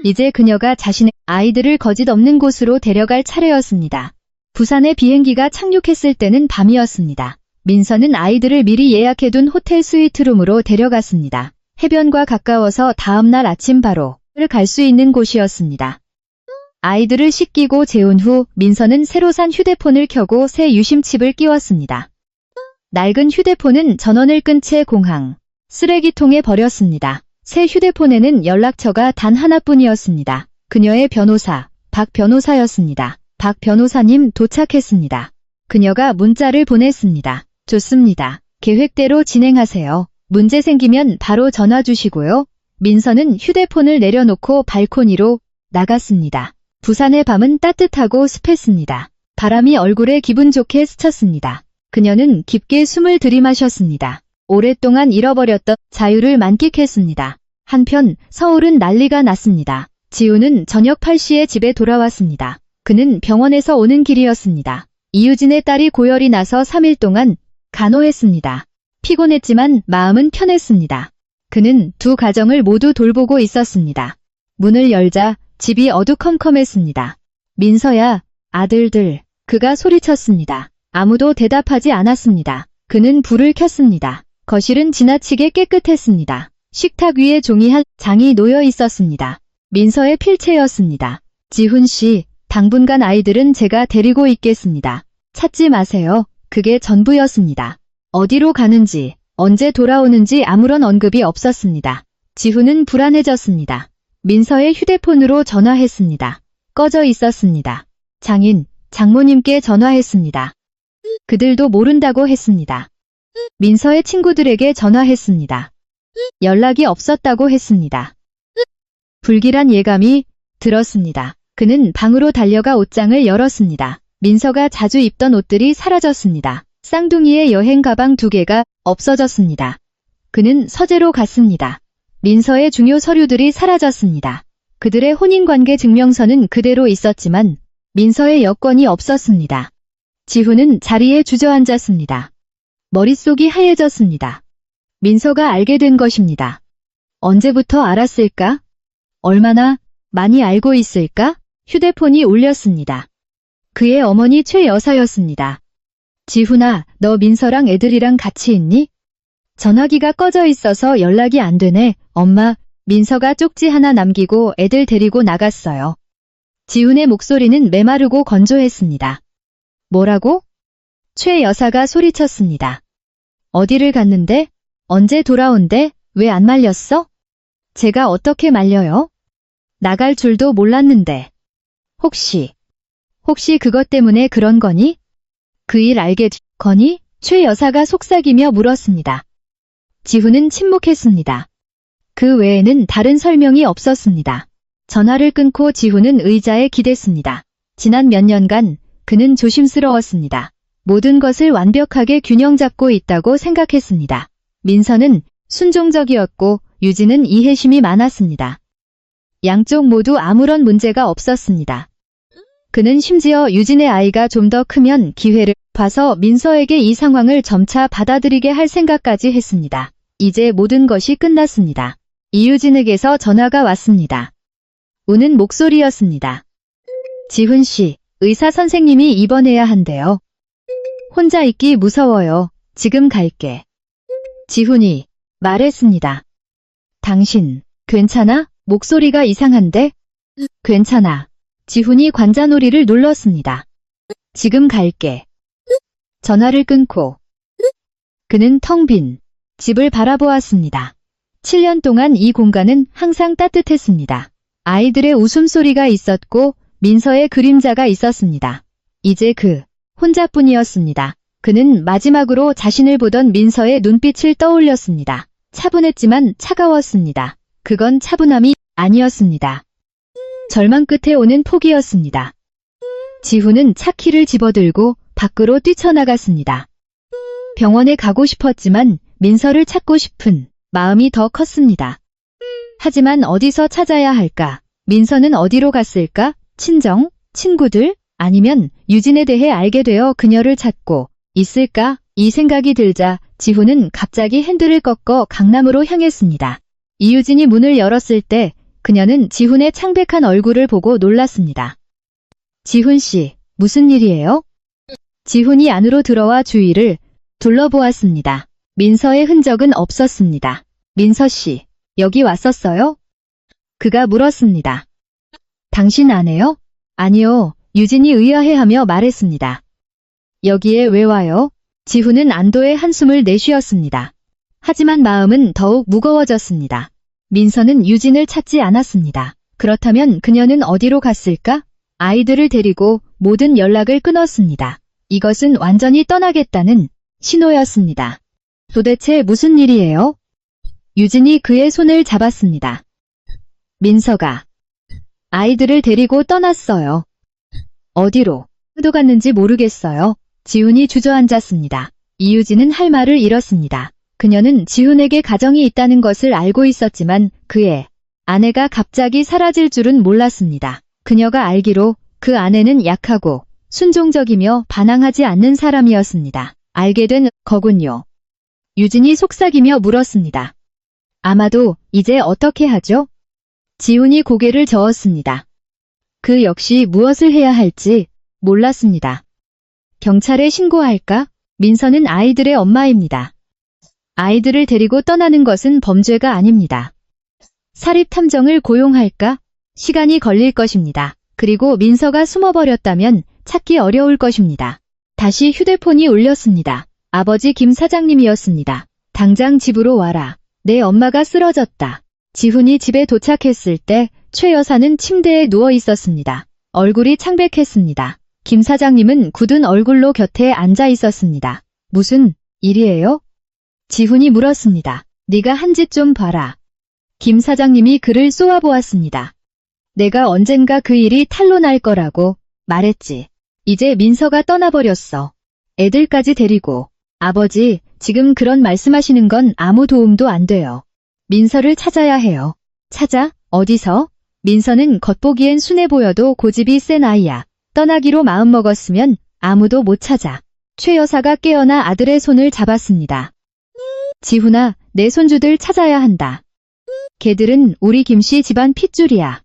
이제 그녀가 자신의 아이들을 거짓 없는 곳으로 데려갈 차례였습니다. 부산에 비행기가 착륙했을 때는 밤이었습니다. 민서는 아이들을 미리 예약해둔 호텔 스위트룸으로 데려갔습니다. 해변과 가까워서 다음날 아침 바로 갈 수 있는 곳이었습니다. 아이들을 씻기고 재운 후 민서는 새로 산 휴대폰을 켜고 새 유심칩을 끼웠습니다. 낡은 휴대폰은 전원을 끈 채 공항 쓰레기통에 버렸습니다. 새 휴대폰에는 연락처가 단 하나뿐이었습니다. 그녀의 변호사, 박 변호사였습니다. 박 변호사님 도착했습니다. 그녀가 문자를 보냈습니다. 좋습니다. 계획대로 진행하세요. 문제 생기면 바로 전화 주시고요. 민서는 휴대폰을 내려놓고 발코니로 나갔습니다. 부산의 밤은 따뜻하고 습했습니다. 바람이 얼굴에 기분 좋게 스쳤습니다. 그녀는 깊게 숨을 들이마셨습니다. 오랫동안 잃어버렸던 자유를 만끽했습니다. 한편 서울은 난리가 났습니다. 지우는 저녁 8시에 집에 돌아왔습니다. 그는 병원에서 오는 길이었습니다. 이유진의 딸이 고열이 나서 3일 동안 간호했습니다. 피곤했지만 마음은 편했습니다. 그는 2 가정을 모두 돌보고 있었습니다. 문을 열자 집이 어두컴컴했습니다. 민서야, 아들들, 그가 소리쳤습니다. 아무도 대답하지 않았습니다. 그는 불을 켰습니다. 거실은 지나치게 깨끗했습니다. 식탁 위에 종이 한 장이 놓여 있었습니다. 민서의 필체였습니다. 지훈 씨, 당분간 아이들은 제가 데리고 있겠습니다. 찾지 마세요. 그게 전부였습니다. 어디로 가는지, 언제 돌아오는지 아무런 언급이 없었습니다. 지훈은 불안해졌습니다. 민서의 휴대폰으로 전화했습니다. 꺼져 있었습니다. 장모님께 전화했습니다. 그들도 모른다고 했습니다. 민서의 친구들에게 전화했습니다. 연락이 없었다고 했습니다. 불길한 예감이 들었습니다. 그는 방으로 달려가 옷장을 열었습니다. 민서가 자주 입던 옷들이 사라졌습니다. 쌍둥이의 여행 가방 2개가 없어졌습니다. 그는 서재로 갔습니다. 민서의 중요 서류들이 사라졌습니다. 그들의 혼인관계 증명서는 그대로 있었지만 민서의 여권이 없었습니다. 지훈은 자리에 주저앉았습니다. 머릿속이 하얘졌습니다. 민서가 알게 된 것입니다. 언제부터 알았을까? 얼마나 많이 알고 있을까? 휴대폰이 울렸습니다. 그의 어머니 최 여사였습니다. 지훈아, 너 민서랑 애들이랑 같이 있니? 전화기가 꺼져 있어서 연락이 안 되네. 엄마, 민서가 쪽지 하나 남기고 애들 데리고 나갔어요. 지훈의 목소리는 메마르고 건조했습니다. 뭐라고? 최 여사가 소리쳤습니다. 어디를 갔는데? 언제 돌아온대? 왜 안 말렸어? 제가 어떻게 말려요? 나갈 줄도 몰랐는데. 혹시 그것 때문에 그런 거니? 그 일 알게 거니? 최 여사가 속삭이며 물었습니다. 지훈은 침묵했습니다. 그 외에는 다른 설명이 없었습니다. 전화를 끊고 지훈은 의자에 기댔습니다. 지난 몇 년간 그는 조심스러웠습니다. 모든 것을 완벽하게 균형 잡고 있다고 생각했습니다. 민서는 순종적이었고 유진은 이해심이 많았습니다. 양쪽 모두 아무런 문제가 없었습니다. 그는 심지어 유진의 아이가 좀 더 크면 기회를 봐서 민서에게 이 상황을 점차 받아들이게 할 생각까지 했습니다. 이제 모든 것이 끝났습니다. 이유진에게서 전화가 왔습니다. 우는 목소리였습니다. 지훈 씨, 의사 선생님이 입원해야 한대요. 혼자 있기 무서워요. 지금 갈게. 지훈이 말했습니다. 당신, 괜찮아? 목소리가 이상한데? 괜찮아. 지훈이 관자놀이를 눌렀습니다. 지금 갈게. 전화를 끊고 그는 텅 빈 집을 바라보았습니다. 7년 동안 이 공간은 항상 따뜻했습니다. 아이들의 웃음소리가 있었고 민서의 그림자가 있었습니다. 이제 그 혼자뿐이었습니다. 그는 마지막으로 자신을 보던 민서의 눈빛을 떠올렸습니다. 차분했지만 차가웠습니다. 그건 차분함이 아니었습니다. 절망 끝에 오는 포기였습니다. 지훈은 차키를 집어들고 밖으로 뛰쳐나갔습니다. 병원에 가고 싶었지만 민서를 찾고 싶은 마음이 더 컸습니다. 하지만 어디서 찾아야 할까? 민서는 어디로 갔을까? 친정? 친구들? 아니면 유진에 대해 알게 되어 그녀를 찾고 있을까? 이 생각이 들자 지훈은 갑자기 핸들을 꺾어 강남으로 향했습니다. 이유진이 문을 열었을 때 그녀는 지훈의 창백한 얼굴을 보고 놀랐습니다. 지훈 씨, 무슨 일이에요? 지훈이 안으로 들어와 주위를 둘러보았습니다. 민서의 흔적은 없었습니다. 민서 씨, 여기 왔었어요? 그가 물었습니다. 당신 아내요? 아니요, 유진이 의아해하며 말했습니다. 여기에 왜 와요? 지훈은 안도의 한숨을 내쉬었습니다. 하지만 마음은 더욱 무거워졌습니다. 민서는 유진을 찾지 않았습니다. 그렇다면 그녀는 어디로 갔을까? 아이들을 데리고 모든 연락을 끊었습니다. 이것은 완전히 떠나겠다는 신호였습니다. 도대체 무슨 일이에요? 유진이 그의 손을 잡았습니다. 민서가 아이들을 데리고 떠났어요. 어디로? 또 갔는지 모르겠어요. 지훈이 주저앉았습니다. 이유진은 할 말을 잃었습니다. 그녀는 지훈에게 가정이 있다는 것을 알고 있었지만 그의 아내가 갑자기 사라질 줄은 몰랐습니다. 그녀가 알기로 그 아내는 약하고 순종적이며 반항하지 않는 사람이었습니다. 알게 된 거군요. 유진이 속삭이며 물었습니다. 아마도 이제 어떻게 하죠? 지훈이 고개를 저었습니다. 그 역시 무엇을 해야 할지 몰랐습니다. 경찰에 신고할까? 민서는 아이들의 엄마입니다. 아이들을 데리고 떠나는 것은 범죄가 아닙니다. 사립탐정을 고용할까? 시간이 걸릴 것입니다. 그리고 민서가 숨어버렸다면 찾기 어려울 것입니다. 다시 휴대폰이 울렸습니다. 아버지 김 사장님이었습니다. 당장 집으로 와라. 내 엄마가 쓰러졌다. 지훈이 집에 도착했을 때 최 여사는 침대에 누워 있었습니다. 얼굴이 창백했습니다. 김 사장님은 굳은 얼굴로 곁에 앉아 있었습니다. 무슨 일이에요? 지훈이 물었습니다. 네가 한 짓 좀 봐라. 김 사장님이 그를 쏘아보았습니다. 내가 언젠가 그 일이 탄로날 거라고 말했지. 이제 민서가 떠나버렸어. 애들까지 데리고. 아버지, 지금 그런 말씀하시는 건 아무 도움도 안 돼요. 민서를 찾아야 해요. 찾아? 어디서? 민서는 겉보기엔 순해 보여도 고집이 센 아이야. 떠나기로 마음먹었으면 아무도 못 찾아. 최 여사가 깨어나 아들의 손을 잡았습니다. 지훈아, 내 손주들 찾아야 한다. 걔들은 우리 김씨 집안 핏줄이야.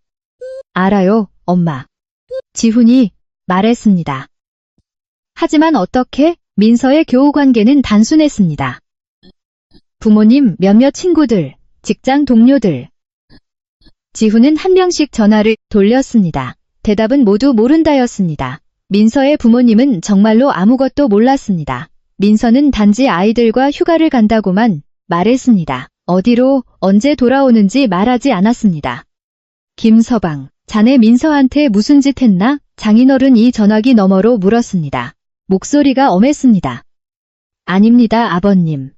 알아요, 엄마. 지훈이 말했습니다. 하지만 어떻게? 민서의 교우 관계는 단순했습니다. 부모님, 몇몇 친구들, 직장 동료들. 지훈은 한 명씩 전화를 돌렸습니다. 대답은 모두 모른다였습니다. 민서의 부모님은 정말로 아무것도 몰랐습니다. 민서는 단지 아이들과 휴가를 간다고만 말했습니다. 어디로, 언제 돌아오는지 말하지 않았습니다. 김서방, 자네 민서한테 무슨 짓 했나? 장인어른이 전화기 너머로 물었습니다. 목소리가 엄했습니다. 아닙니다, 아버님.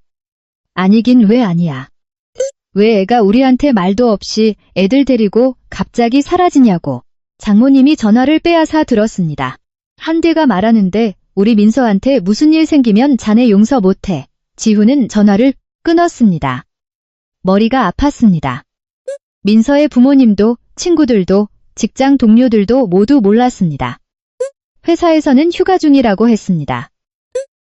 아니긴 왜 아니야. 왜 애가 우리한테 말도 없이 애들 데리고 갑자기 사라지냐고. 장모님이 전화를 빼앗아 들었습니다. 한대가 말하는데 우리 민서한테 무슨 일 생기면 자네 용서 못해. 지훈은 전화를 끊었습니다. 머리가 아팠습니다. 민서의 부모님도 친구들도 직장 동료들도 모두 몰랐습니다. 회사에서는 휴가 중이라고 했습니다.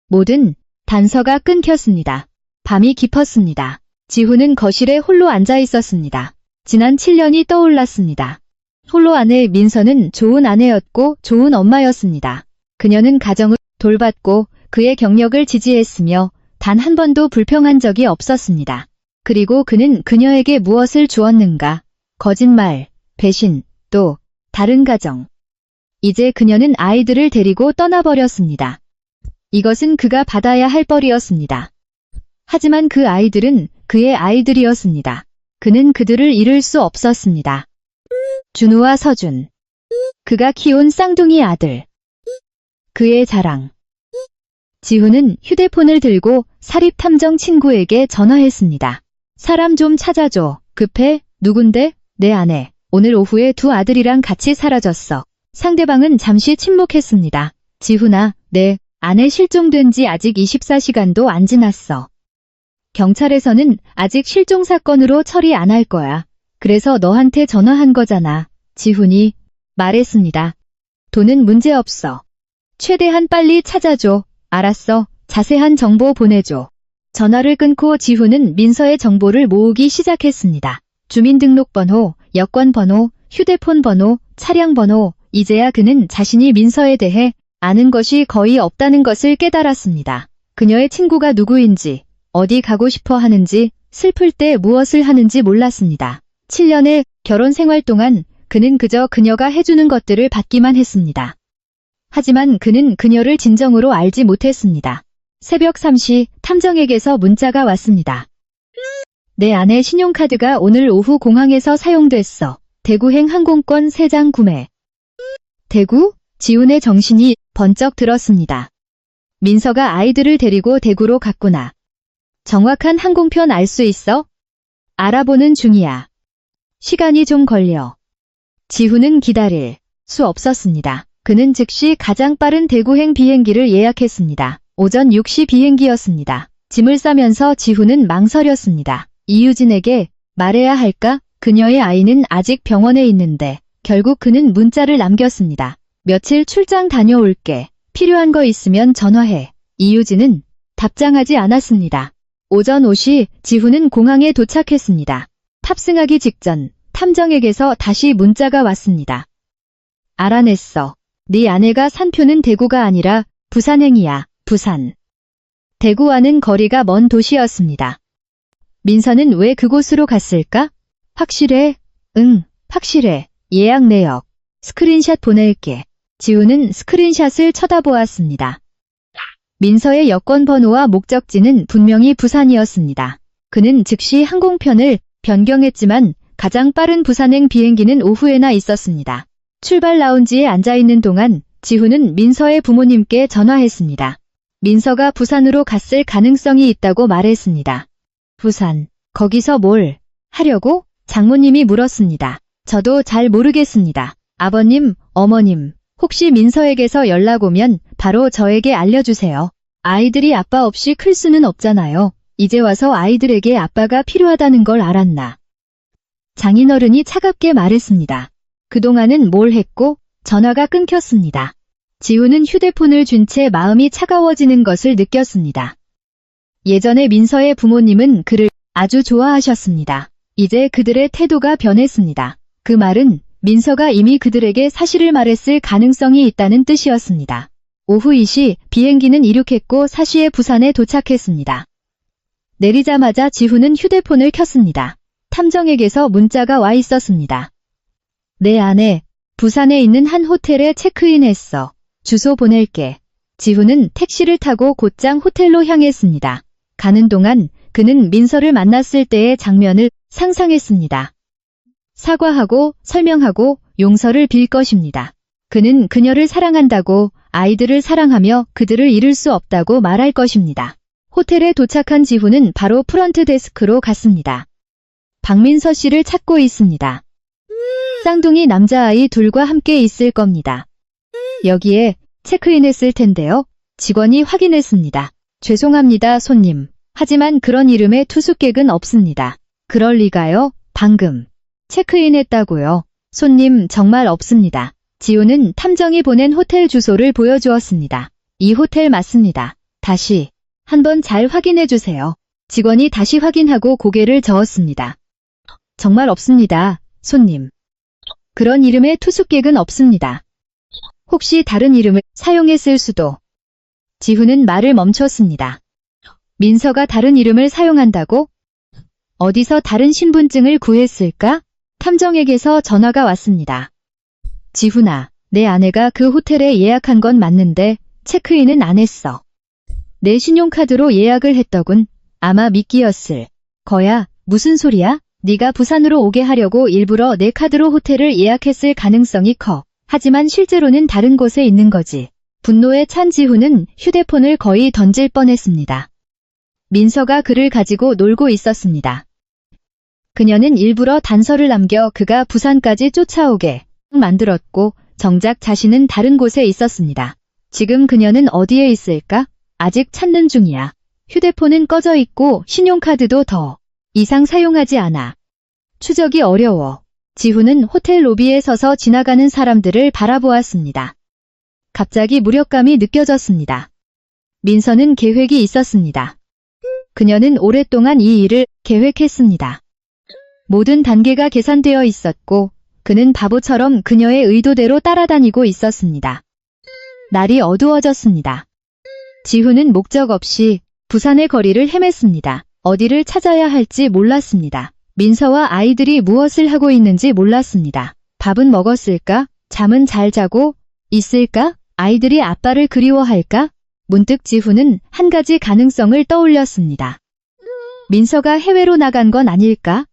모든 단서가 끊겼습니다. 밤이 깊었습니다. 지훈은 거실에 홀로 앉아 있었습니다. 지난 7년이 떠올랐습니다. 홀로 아내 민서는 좋은 아내였고 좋은 엄마였습니다. 그녀는 가정을 돌봤고 그의 경력을 지지했으며 단 한 번도 불평한 적이 없었습니다. 그리고 그는 그녀에게 무엇을 주었는가? 거짓말, 배신, 또 다른 가정. 이제 그녀는 아이들을 데리고 떠나버렸습니다. 이것은 그가 받아야 할 벌이었습니다. 하지만 그 아이들은 그의 아이들이었습니다. 그는 그들을 잃을 수 없었습니다. 준우와 서준. 그가 키운 쌍둥이 아들. 그의 자랑. 지훈은 휴대폰을 들고 사립탐정 친구에게 전화했습니다. 사람 좀 찾아줘. 급해. 누군데? 내 아내. 오늘 오후에 두 아들이랑 같이 사라졌어. 상대방은 잠시 침묵했습니다. 지훈아, 내 아내 실종된 지 아직 24시간도 안 지났어. 경찰에서는 아직 실종 사건으로 처리 안 할 거야. 그래서 너한테 전화한 거잖아. 지훈이 말했습니다. 돈은 문제 없어. 최대한 빨리 찾아줘. 알았어. 자세한 정보 보내줘. 전화를 끊고 지훈은 민서의 정보를 모으기 시작했습니다. 주민등록번호, 여권번호, 휴대폰번호, 차량번호. 이제야 그는 자신이 민서에 대해 아는 것이 거의 없다는 것을 깨달았습니다. 그녀의 친구가 누구인지, 어디 가고 싶어 하는지, 슬플 때 무엇을 하는지 몰랐습니다. 7년의 결혼 생활 동안 그는 그저 그녀가 해주는 것들을 받기만 했습니다. 하지만 그는 그녀를 진정으로 알지 못했습니다. 새벽 3시 탐정에게서 문자가 왔습니다. 내 아내 신용카드가 오늘 오후 공항에서 사용됐어. 대구행 항공권 3장 구매. 대구? 지훈의 정신이 번쩍 들었습니다. 민서가 아이들을 데리고 대구로 갔구나. 정확한 항공편 알 수 있어? 알아보는 중이야. 시간이 좀 걸려. 지훈은 기다릴 수 없었습니다. 그는 즉시 가장 빠른 대구행 비행기를 예약했습니다. 오전 6시 비행기였습니다. 짐을 싸면서 지훈은 망설였습니다. 이유진에게 말해야 할까? 그녀의 아이는 아직 병원에 있는데 결국 그는 문자를 남겼습니다. 며칠 출장 다녀올게. 필요한 거 있으면 전화해. 이유진은 답장하지 않았습니다. 오전 5시 지훈은 공항에 도착했습니다. 탑승하기 직전 탐정에게서 다시 문자가 왔습니다. 알아냈어. 네 아내가 산 표는 대구가 아니라 부산행이야. 부산. 대구와는 거리가 먼 도시였습니다. 민서는 왜 그곳으로 갔을까? 확실해? 응, 확실해. 예약 내역. 스크린샷 보낼게. 지훈은 스크린샷을 쳐다보았습니다. 민서의 여권 번호와 목적지는 분명히 부산이었습니다. 그는 즉시 항공편을 변경했지만 가장 빠른 부산행 비행기는 오후에나 있었습니다. 출발 라운지에 앉아있는 동안 지훈은 민서의 부모님께 전화했습니다. 민서가 부산으로 갔을 가능성이 있다고 말했습니다. 부산, 거기서 뭘 하려고? 장모님이 물었습니다. 저도 잘 모르겠습니다. 아버님, 어머님, 혹시 민서에게서 연락 오면 바로 저에게 알려주세요. 아이들이 아빠 없이 클 수는 없잖아요. 이제 와서 아이들에게 아빠가 필요하다는 걸 알았나. 장인어른이 차갑게 말했습니다. 그동안은 뭘 했고? 전화가 끊겼습니다. 지훈은 휴대폰을 쥔 채 마음이 차가워지는 것을 느꼈습니다. 예전에 민서의 부모님은 그를 아주 좋아하셨습니다. 이제 그들의 태도가 변했습니다. 그 말은 민서가 이미 그들에게 사실을 말했을 가능성이 있다는 뜻이었습니다. 오후 2시 비행기는 이륙했고 4시에 부산에 도착했습니다. 내리자마자 지훈은 휴대폰을 켰습니다. 탐정에게서 문자가 와 있었습니다. 내 아내, 부산에 있는 한 호텔에 체크인했어. 주소 보낼게. 지훈은 택시를 타고 곧장 호텔로 향했습니다. 가는 동안 그는 민서를 만났을 때의 장면을 상상했습니다. 사과하고 설명하고 용서를 빌 것입니다. 그는 그녀를 사랑한다고, 아이들을 사랑하며 그들을 잃을 수 없다고 말할 것입니다. 호텔에 도착한 지훈은 바로 프런트 데스크로 갔습니다. 박민서 씨를 찾고 있습니다. 쌍둥이 남자아이 둘과 함께 있을 겁니다. 여기에 체크인했을 텐데요. 직원이 확인했습니다. 죄송합니다, 손님. 하지만 그런 이름의 투숙객은 없습니다. 그럴 리가요? 방금 체크인했다고요. 손님 정말 없습니다. 지훈은 탐정이 보낸 호텔 주소를 보여주었습니다. 이 호텔 맞습니다. 다시 한번 잘 확인해 주세요. 직원이 다시 확인하고 고개를 저었습니다. 정말 없습니다, 손님. 그런 이름의 투숙객은 없습니다. 혹시 다른 이름을 사용했을 수도. 지훈은 말을 멈췄습니다. 민서가 다른 이름을 사용한다고? 어디서 다른 신분증을 구했을까? 탐정에게서 전화가 왔습니다. 지훈아, 내 아내가 그 호텔에 예약한 건 맞는데 체크인은 안 했어. 내 신용카드로 예약을 했더군. 아마 미끼였을 거야. 무슨 소리야? 네가 부산으로 오게 하려고 일부러 내 카드로 호텔을 예약했을 가능성이 커. 하지만 실제로는 다른 곳에 있는 거지. 분노에 찬 지훈은 휴대폰을 거의 던질 뻔했습니다. 민서가 그를 가지고 놀고 있었습니다. 그녀는 일부러 단서를 남겨 그가 부산까지 쫓아오게 만들었고 정작 자신은 다른 곳에 있었습니다. 지금 그녀는 어디에 있을까? 아직 찾는 중이야. 휴대폰은 꺼져 있고 신용카드도 더 이상 사용하지 않아. 추적이 어려워. 지훈은 호텔 로비에 서서 지나가는 사람들을 바라보았습니다. 갑자기 무력감이 느껴졌습니다. 민서는 계획이 있었습니다. 그녀는 오랫동안 이 일을 계획했습니다. 모든 단계가 계산되어 있었고 그는 바보처럼 그녀의 의도대로 따라다니고 있었습니다. 날이 어두워졌습니다. 지훈은 목적 없이 부산의 거리를 헤맸습니다. 어디를 찾아야 할지 몰랐습니다. 민서와 아이들이 무엇을 하고 있는지 몰랐습니다. 밥은 먹었을까? 잠은 잘 자고 있을까? 아이들이 아빠를 그리워할까? 문득 지훈은 한 가지 가능성을 떠올렸습니다. 민서가 해외로 나간 건 아닐까?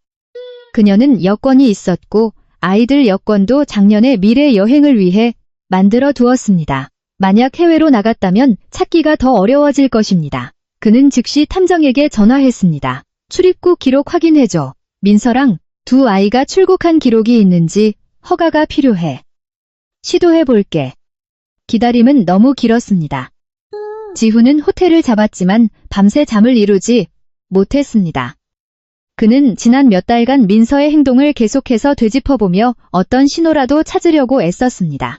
그녀는 여권이 있었고 아이들 여권도 작년에 미래 여행을 위해 만들어 두었습니다. 만약 해외로 나갔다면 찾기가 더 어려워질 것입니다. 그는 즉시 탐정에게 전화했습니다. 출입국 기록 확인해줘. 민서랑 두 아이가 출국한 기록이 있는지 허가가 필요해. 시도해볼게. 기다림은 너무 길었습니다. 지훈은 호텔을 잡았지만 밤새 잠을 이루지 못했습니다. 그는 지난 몇 달간 민서의 행동을 계속해서 되짚어보며 어떤 신호라도 찾으려고 애썼습니다.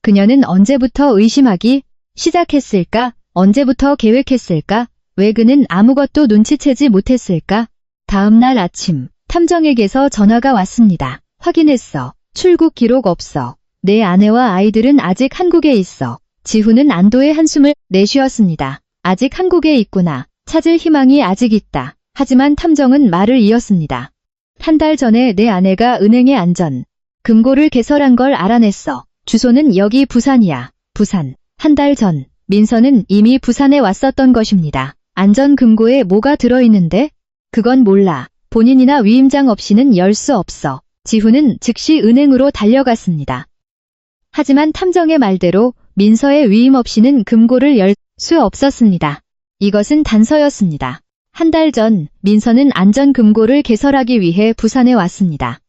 그녀는 언제부터 의심하기 시작했을까? 언제부터 계획했을까? 왜 그는 아무것도 눈치채지 못했을까? 다음 날 아침, 탐정에게서 전화가 왔습니다. 확인했어. 출국 기록 없어. 내 아내와 아이들은 아직 한국에 있어. 지훈은 안도의 한숨을 내쉬었습니다. 아직 한국에 있구나. 찾을 희망이 아직 있다. 하지만 탐정은 말을 이었습니다. 한 달 전에 내 아내가 은행에 안전 금고를 개설한 걸 알아냈어. 주소는 여기 부산이야. 부산. 한 달 전, 민서는 이미 부산에 왔었던 것입니다. 안전 금고에 뭐가 들어있는데? 그건 몰라. 본인이나 위임장 없이는 열 수 없어. 지훈은 즉시 은행으로 달려갔습니다. 하지만 탐정의 말대로 민서의 위임 없이는 금고를 열 수 없었습니다. 이것은 단서였습니다. 한 달 전 민서는 안전금고를 개설하기 위해 부산에 왔습니다.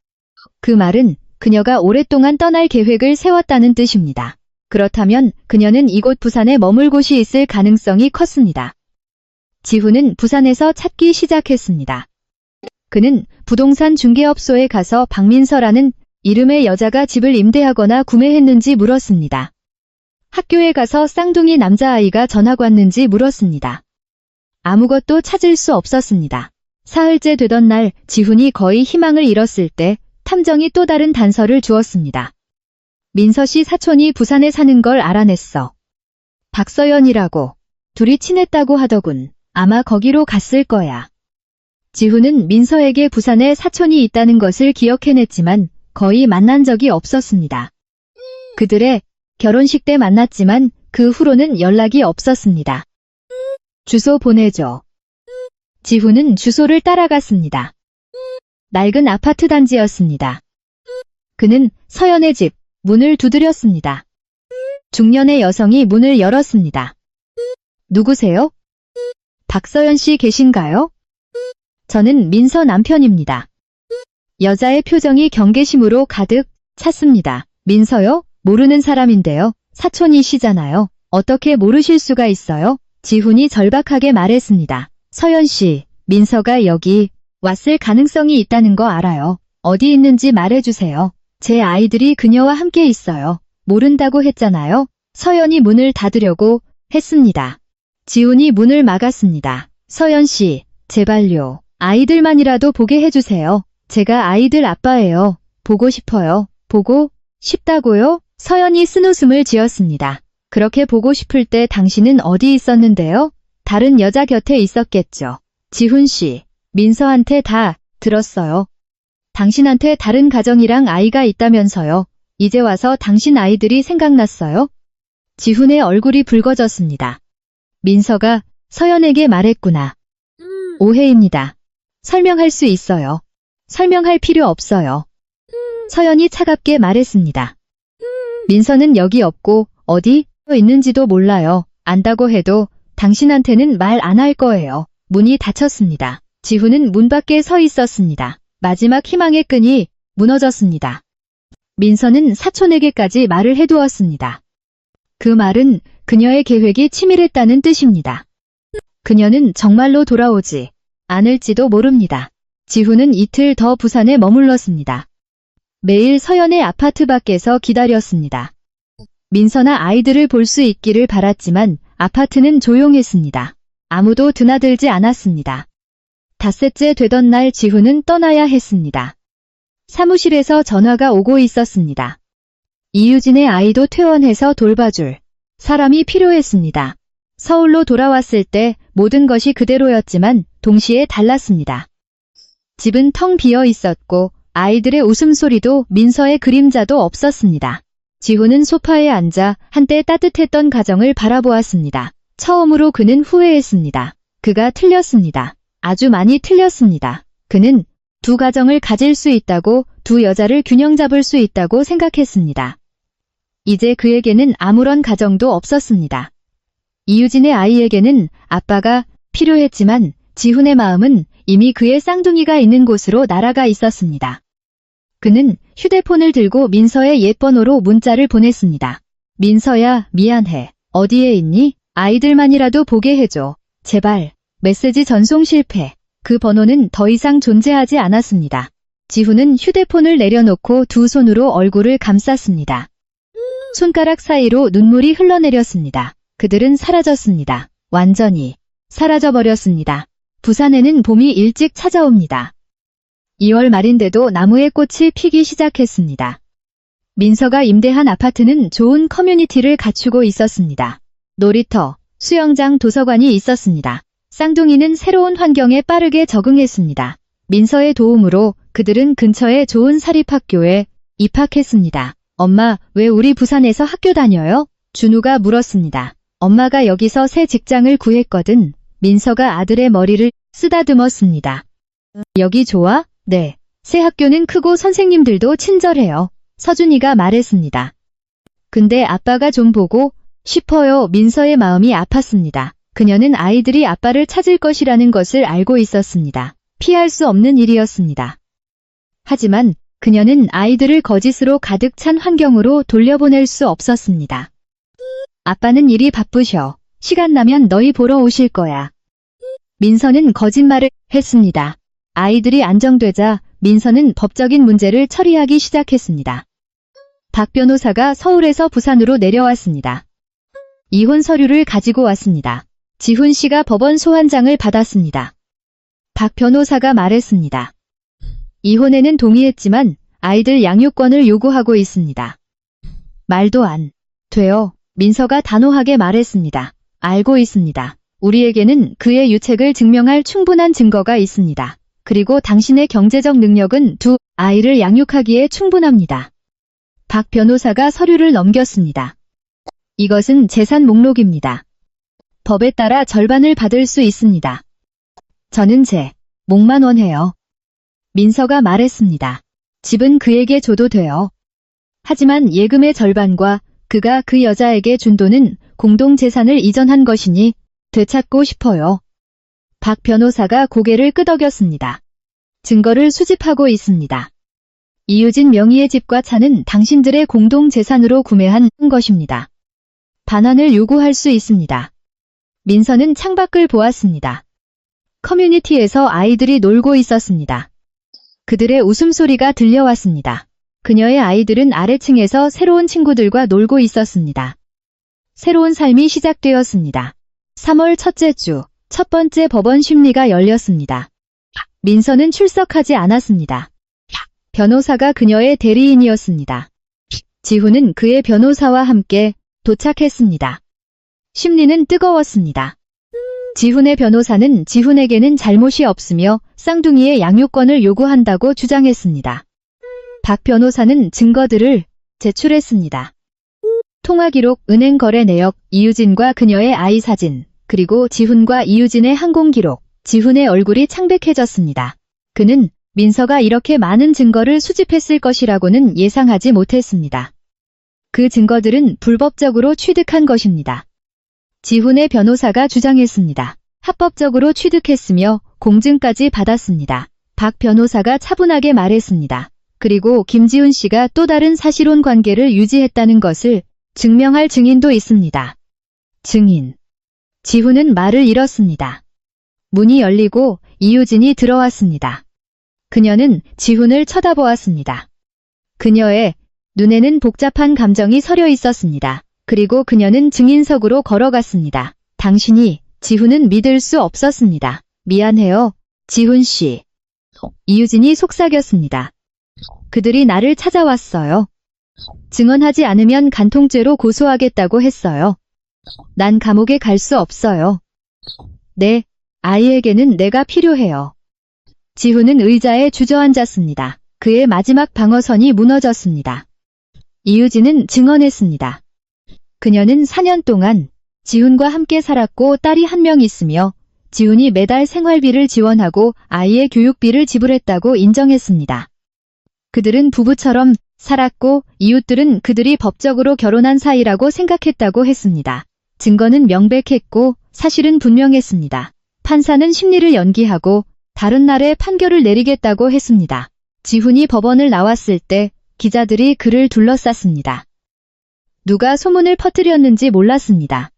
그 말은 그녀가 오랫동안 떠날 계획을 세웠다는 뜻입니다. 그렇다면 그녀는 이곳 부산에 머물 곳이 있을 가능성이 컸습니다. 지훈은 부산에서 찾기 시작했습니다. 그는 부동산 중개업소에 가서 박민서라는 이름의 여자가 집을 임대하거나 구매했는지 물었습니다. 학교에 가서 쌍둥이 남자아이가 전학 왔는지 물었습니다. 아무것도 찾을 수 없었습니다. 사흘째 되던 날 지훈이 거의 희망을 잃었을 때 탐정이 또 다른 단서를 주었습니다. 민서 씨 사촌이 부산에 사는 걸 알아냈어. 박서연이라고. 둘이 친했다고 하더군. 아마 거기로 갔을 거야. 지훈은 민서에게 부산에 사촌이 있다는 것을 기억해냈지만 거의 만난 적이 없었습니다. 그들의 결혼식 때 만났지만 그 후로는 연락이 없었습니다. 주소 보내줘. 지훈은 주소를 따라갔습니다. 낡은 아파트 단지였습니다. 그는 서연의 집 문을 두드렸습니다. 중년의 여성이 문을 열었습니다. 누구세요? 박서연 씨 계신가요? 저는 민서 남편입니다. 여자의 표정이 경계심으로 가득 찼습니다. 민서요? 모르는 사람인데요. 사촌이시잖아요. 어떻게 모르실 수가 있어요? 지훈이 절박하게 말했습니다. 서연 씨, 민서가 여기 왔을 가능성이 있다는 거 알아요. 어디 있는지 말해주세요. 제 아이들이 그녀와 함께 있어요. 모른다고 했잖아요. 서연이 문을 닫으려고 했습니다. 지훈이 문을 막았습니다. 서연 씨, 제발요. 아이들만이라도 보게 해주세요. 제가 아이들 아빠예요. 보고 싶어요. 보고 싶다고요? 서연이 쓴웃음을 지었습니다. 그렇게 보고 싶을 때 당신은 어디 있었는데요? 다른 여자 곁에 있었겠죠. 지훈 씨, 민서한테 다 들었어요. 당신한테 다른 가정이랑 아이가 있다면서요. 이제 와서 당신 아이들이 생각났어요? 지훈의 얼굴이 붉어졌습니다. 민서가 서연에게 말했구나. 오해입니다. 설명할 수 있어요. 설명할 필요 없어요. 서연이 차갑게 말했습니다. 민서는 여기 없고 어디 있는지도 몰라요. 안다고 해도 당신한테는 말 안 할 거예요. 문이 닫혔습니다. 지훈은 문 밖에 서 있었습니다. 마지막 희망의 끈이 무너졌습니다. 민서는 사촌에게까지 말을 해두었습니다. 그 말은 그녀의 계획이 치밀했다는 뜻입니다. 그녀는 정말로 돌아오지 않을지도 모릅니다. 지훈은 이틀 더 부산에 머물렀습니다. 매일 서연의 아파트 밖에서 기다렸습니다. 민서나 아이들을 볼 수 있기를 바랐지만 아파트는 조용했습니다. 아무도 드나들지 않았습니다. 닷새째 되던 날 지훈은 떠나야 했습니다. 사무실에서 전화가 오고 있었습니다. 이유진의 아이도 퇴원해서 돌봐줄 사람이 필요했습니다. 서울로 돌아왔을 때 모든 것이 그대로였지만 동시에 달랐습니다. 집은 텅 비어 있었고 아이들의 웃음소리도 민서의 그림자도 없었습니다. 지훈은 소파에 앉아 한때 따뜻했던 가정을 바라보았습니다. 처음으로 그는 후회했습니다. 그가 틀렸습니다. 아주 많이 틀렸습니다. 그는 두 가정을 가질 수 있다고, 두 여자를 균형 잡을 수 있다고 생각했습니다. 이제 그에게는 아무런 가정도 없었습니다. 이유진의 아이에게는 아빠가 필요했지만 지훈의 마음은 이미 그의 쌍둥이가 있는 곳으로 날아가 있었습니다. 그는 휴대폰을 들고 민서의 옛 번호로 문자를 보냈습니다. 민서야, 미안해. 어디에 있니? 아이들만이라도 보게 해줘. 제발. 메시지 전송 실패. 그 번호는 더 이상 존재하지 않았습니다. 지훈은 휴대폰을 내려놓고 두 손으로 얼굴을 감쌌습니다. 손가락 사이로 눈물이 흘러내렸습니다. 그들은 사라졌습니다. 완전히 사라져버렸습니다. 부산에는 봄이 일찍 찾아옵니다. 2월 말인데도 나무에 꽃이 피기 시작했습니다. 민서가 임대한 아파트는 좋은 커뮤니티를 갖추고 있었습니다. 놀이터, 수영장, 도서관이 있었습니다. 쌍둥이는 새로운 환경에 빠르게 적응했습니다. 민서의 도움으로 그들은 근처의 좋은 사립학교에 입학했습니다. 엄마, 왜 우리 부산에서 학교 다녀요? 준우가 물었습니다. 엄마가 여기서 새 직장을 구했거든. 민서가 아들의 머리를 쓰다듬었습니다. 여기 좋아? 네. 새 학교는 크고 선생님들도 친절해요. 서준이가 말했습니다. 근데 아빠가 좀 보고 싶어요. 민서의 마음이 아팠습니다. 그녀는 아이들이 아빠를 찾을 것이라는 것을 알고 있었습니다. 피할 수 없는 일이었습니다. 하지만 그녀는 아이들을 거짓으로 가득 찬 환경으로 돌려보낼 수 없었습니다. 아빠는 일이 바쁘셔. 시간 나면 너희 보러 오실 거야. 민서는 거짓말을 했습니다. 아이들이 안정되자 민서는 법적인 문제를 처리하기 시작했습니다. 박 변호사가 서울에서 부산으로 내려왔습니다. 이혼 서류를 가지고 왔습니다. 지훈 씨가 법원 소환장을 받았습니다. 박 변호사가 말했습니다. 이혼에는 동의했지만 아이들 양육권을 요구하고 있습니다. 말도 안 돼요. 민서가 단호하게 말했습니다. 알고 있습니다. 우리에게는 그의 유책을 증명할 충분한 증거가 있습니다. 그리고 당신의 경제적 능력은 두 아이를 양육하기에 충분합니다. 박 변호사가 서류를 넘겼습니다. 이것은 재산 목록입니다. 법에 따라 절반을 받을 수 있습니다. 저는 제 몫만 원해요. 민서가 말했습니다. 집은 그에게 줘도 돼요. 하지만 예금의 절반과 그가 그 여자에게 준 돈은 공동재산을 이전한 것이니 되찾고 싶어요. 박 변호사가 고개를 끄덕였습니다. 증거를 수집하고 있습니다. 이유진 명의의 집과 차는 당신들의 공동재산으로 구매한 것입니다. 반환을 요구할 수 있습니다. 민서는 창밖을 보았습니다. 커뮤니티에서 아이들이 놀고 있었습니다. 그들의 웃음소리가 들려왔습니다. 그녀의 아이들은 아래층에서 새로운 친구들과 놀고 있었습니다. 새로운 삶이 시작되었습니다. 3월 첫째 주, 첫 번째 법원 심리가 열렸습니다. 민서는 출석하지 않았습니다. 변호사가 그녀의 대리인이었습니다. 지훈은 그의 변호사와 함께 도착했습니다. 심리는 뜨거웠습니다. 지훈의 변호사는 지훈에게는 잘못이 없으며 쌍둥이의 양육권을 요구한다고 주장했습니다. 박 변호사는 증거들을 제출했습니다. 통화기록, 은행 거래 내역, 이유진과 그녀의 아이 사진, 그리고 지훈과 이유진의 항공기록, 지훈의 얼굴이 창백해졌습니다. 그는 민서가 이렇게 많은 증거를 수집했을 것이라고는 예상하지 못했습니다. 그 증거들은 불법적으로 취득한 것입니다. 지훈의 변호사가 주장했습니다. 합법적으로 취득했으며 공증까지 받았습니다. 박 변호사가 차분하게 말했습니다. 그리고 김지훈 씨가 또 다른 사실혼 관계를 유지했다는 것을 증명할 증인도 있습니다. 증인. 지훈은 말을 잃었습니다. 문이 열리고 이유진이 들어왔습니다. 그녀는 지훈을 쳐다보았습니다. 그녀의 눈에는 복잡한 감정이 서려 있었습니다. 그리고 그녀는 증인석으로 걸어갔습니다. 당신이 지훈은 믿을 수 없었습니다. 미안해요, 지훈 씨. 이유진이 속삭였습니다. 그들이 나를 찾아왔어요. 증언하지 않으면 간통죄로 고소하겠다고 했어요. 난 감옥에 갈 수 없어요. 네, 아이에게는 내가 필요해요. 지훈은 의자에 주저앉았습니다. 그의 마지막 방어선이 무너졌습니다. 이유진은 증언했습니다. 그녀는 4년 동안 지훈과 함께 살았고 딸이 한 명 있으며 지훈이 매달 생활비를 지원하고 아이의 교육비를 지불했다고 인정했습니다. 그들은 부부처럼 살았고 이웃들은 그들이 법적으로 결혼한 사이라고 생각했다고 했습니다. 증거는 명백했고 사실은 분명했습니다. 판사는 심리를 연기하고 다른 날에 판결을 내리겠다고 했습니다. 지훈이 법원을 나왔을 때 기자들이 그를 둘러쌌습니다. 누가 소문을 퍼뜨렸는지 몰랐습니다.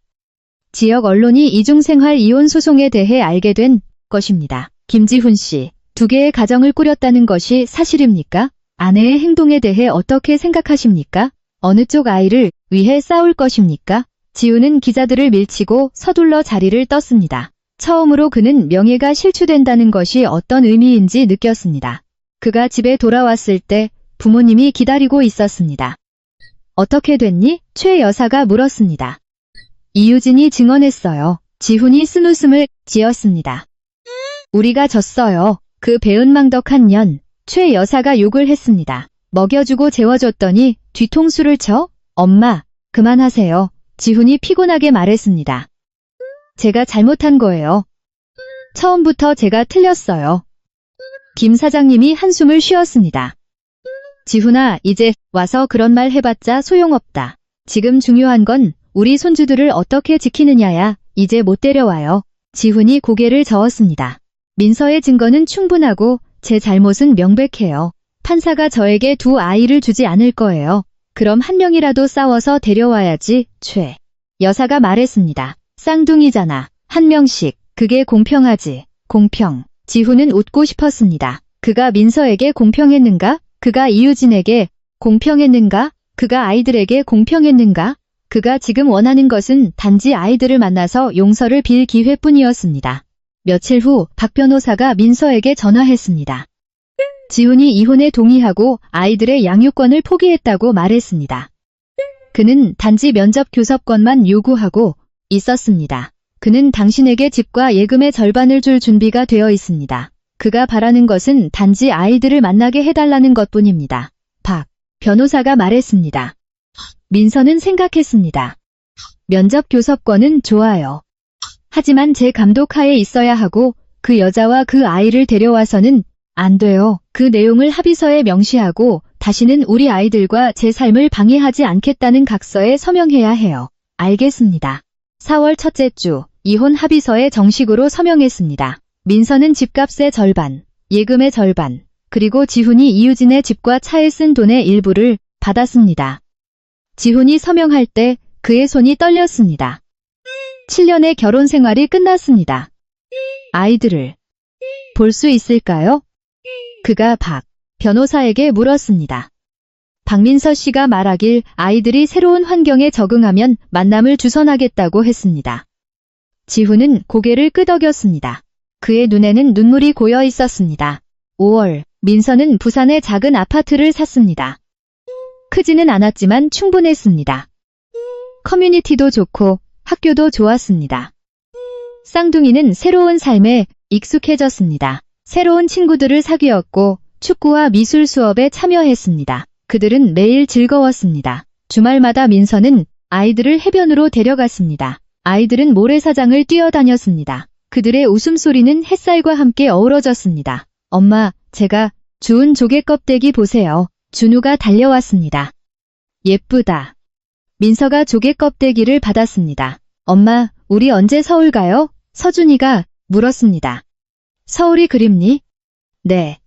지역 언론이 이중생활 이혼 소송에 대해 알게 된 것입니다. 김지훈 씨, 2개의 가정을 꾸렸다는 것이 사실입니까? 아내의 행동에 대해 어떻게 생각하십니까? 어느 쪽 아이를 위해 싸울 것입니까? 지훈은 기자들을 밀치고 서둘러 자리를 떴습니다. 처음으로 그는 명예가 실추된다는 것이 어떤 의미인지 느꼈습니다. 그가 집에 돌아왔을 때 부모님이 기다리고 있었습니다. 어떻게 됐니? 최 여사가 물었습니다. 이유진이 증언했어요. 지훈이 쓴웃음을 지었습니다. 우리가 졌어요. 그 배은망덕한 년. 최 여사가 욕을 했습니다. 먹여주고 재워줬더니 뒤통수를 쳐? 엄마, 그만하세요. 지훈이 피곤하게 말했습니다. 제가 잘못한 거예요. 처음부터 제가 틀렸어요. 김 사장님이 한숨을 쉬었습니다. 지훈아, 이제 와서 그런 말 해봤자 소용없다. 지금 중요한 건 우리 손주들을 어떻게 지키느냐야. 이제 못 데려와요. 지훈이 고개를 저었습니다. 민서의 증거는 충분하고 제 잘못은 명백해요. 판사가 저에게 2 아이를 주지 않을 거예요. 그럼 한 명이라도 싸워서 데려와야지. 최 여사가 말했습니다. 쌍둥이잖아. 한 명씩. 그게 공평하지. 공평. 지훈은 웃고 싶었습니다. 그가 민서에게 공평했는가? 그가 이유진에게 공평했는가? 그가 아이들에게 공평했는가? 그가 지금 원하는 것은 단지 아이들을 만나서 용서를 빌 기회뿐이었습니다. 며칠 후 박 변호사가 민서에게 전화했습니다. 지훈이 이혼에 동의하고 아이들의 양육권을 포기했다고 말했습니다. 그는 단지 면접 교섭권만 요구하고 있었습니다. 그는 당신에게 집과 예금의 절반을 줄 준비가 되어 있습니다. 그가 바라는 것은 단지 아이들을 만나게 해달라는 것뿐입니다. 박 변호사가 말했습니다. 민서는 생각했습니다. 면접 교섭권은 좋아요. 하지만 제 감독하에 있어야 하고 그 여자와 그 아이를 데려와서는 안 돼요. 그 내용을 합의서에 명시하고 다시는 우리 아이들과 제 삶을 방해하지 않겠다는 각서에 서명해야 해요. 알겠습니다. 4월 첫째 주 이혼 합의서에 정식으로 서명했습니다. 민서는 집값의 절반, 예금의 절반, 그리고 지훈이 이유진의 집과 차에 쓴 돈의 일부를 받았습니다. 지훈이 서명할 때 그의 손이 떨렸습니다. 7년의 결혼 생활이 끝났습니다. 아이들을 볼 수 있을까요? 그가 박 변호사에게 물었습니다. 박민서 씨가 말하길 아이들이 새로운 환경에 적응하면 만남을 주선하겠다고 했습니다. 지훈은 고개를 끄덕였습니다. 그의 눈에는 눈물이 고여 있었습니다. 5월, 민서는 부산에 작은 아파트를 샀습니다. 크지는 않았지만 충분했습니다. 커뮤니티도 좋고 학교도 좋았습니다. 쌍둥이는 새로운 삶에 익숙해졌습니다. 새로운 친구들을 사귀었고 축구와 미술 수업에 참여했습니다. 그들은 매일 즐거웠습니다. 주말마다 민서는 아이들을 해변으로 데려갔습니다. 아이들은 모래사장을 뛰어다녔습니다. 그들의 웃음소리는 햇살과 함께 어우러졌습니다. 엄마, 제가 주운 조개 껍데기 보세요. 준우가 달려왔습니다. 예쁘다. 민서가 조개 껍데기를 받았습니다. 엄마, 우리 언제 서울 가요? 서준이가 물었습니다. 서울이 그립니? 네.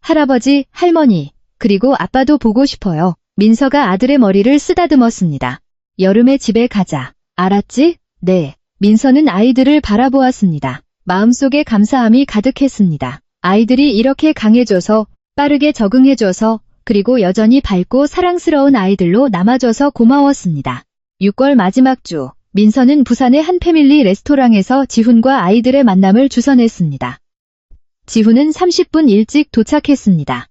할아버지, 할머니, 그리고 아빠도 보고 싶어요. 민서가 아들의 머리를 쓰다듬었습니다. 여름에 집에 가자. 알았지? 네. 민서는 아이들을 바라보았습니다. 마음속에 감사함이 가득했습니다. 아이들이 이렇게 강해져서, 빠르게 적응해줘서, 그리고 여전히 밝고 사랑스러운 아이들로 남아줘서 고마웠습니다. 6월 마지막 주, 민서는 부산의 한 패밀리 레스토랑에서 지훈과 아이들의 만남을 주선했습니다. 지훈은 30분 일찍 도착했습니다.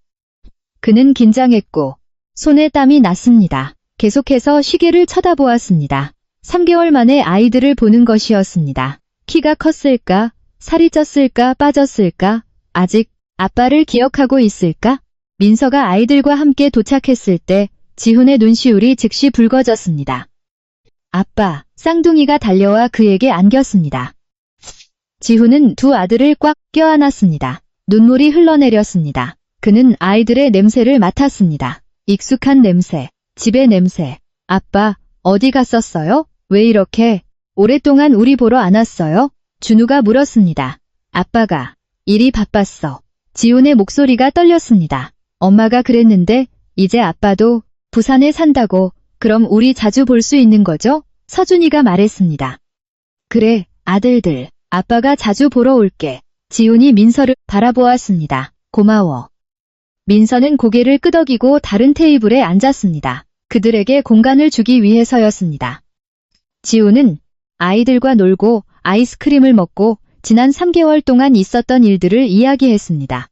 그는 긴장했고 손에 땀이 났습니다. 계속해서 시계를 쳐다보았습니다. 3개월 만에 아이들을 보는 것이었습니다. 키가 컸을까? 살이 쪘을까? 빠졌을까? 아직 아빠를 기억하고 있을까? 민서가 아이들과 함께 도착했을 때 지훈의 눈시울이 즉시 붉어졌습니다. 아빠, 쌍둥이가 달려와 그에게 안겼습니다. 지훈은 두 아들을 꽉 껴안았습니다. 눈물이 흘러내렸습니다. 그는 아이들의 냄새를 맡았습니다. 익숙한 냄새, 집의 냄새. 아빠, 어디 갔었어요? 왜 이렇게 오랫동안 우리 보러 안 왔어요? 준우가 물었습니다. 아빠가 일이 바빴어. 지훈의 목소리가 떨렸습니다. 엄마가 그랬는데 이제 아빠도 부산에 산다고. 그럼 우리 자주 볼 수 있는 거죠? 서준이가 말했습니다. 그래, 아들들. 아빠가 자주 보러 올게. 지훈이 민서를 바라보았습니다. 고마워. 민서는 고개를 끄덕이고 다른 테이블에 앉았습니다. 그들에게 공간을 주기 위해서였습니다. 지훈은 아이들과 놀고 아이스크림을 먹고 지난 3개월 동안 있었던 일들을 이야기했습니다.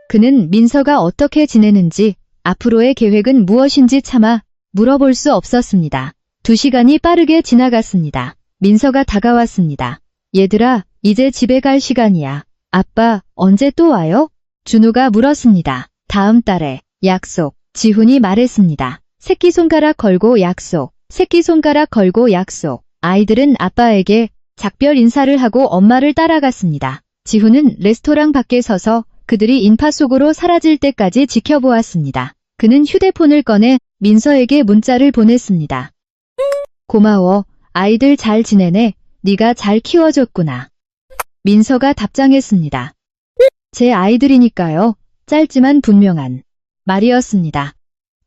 그는 민서가 어떻게 지내는지, 앞으로의 계획은 무엇인지 차마 물어볼 수 없었습니다. 2시간이 빠르게 지나갔습니다. 민서가 다가왔습니다. 얘들아, 이제 집에 갈 시간이야. 아빠, 언제 또 와요? 준우가 물었습니다. 다음 달에. 약속. 지훈이 말했습니다. 새끼손가락 걸고 약속. 새끼손가락 걸고 약속. 아이들은 아빠에게 작별 인사를 하고 엄마를 따라갔습니다. 지훈은 레스토랑 밖에 서서 그들이 인파 속으로 사라질 때까지 지켜보았습니다. 그는 휴대폰을 꺼내 민서에게 문자를 보냈습니다. 고마워. 아이들 잘 지내네. 네가 잘 키워줬구나. 민서가 답장했습니다. 제 아이들이니까요. 짧지만 분명한 말이었습니다.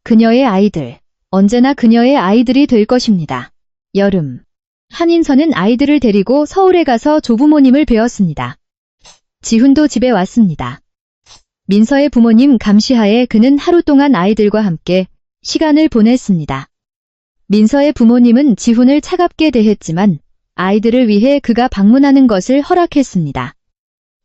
그녀의 아이들. 언제나 그녀의 아이들이 될 것입니다. 여름. 한인서는 아이들을 데리고 서울에 가서 조부모님을 뵈었습니다. 지훈도 집에 왔습니다. 민서의 부모님 감시하에 그는 하루 동안 아이들과 함께 시간을 보냈습니다. 민서의 부모님은 지훈을 차갑게 대했지만 아이들을 위해 그가 방문하는 것을 허락했습니다.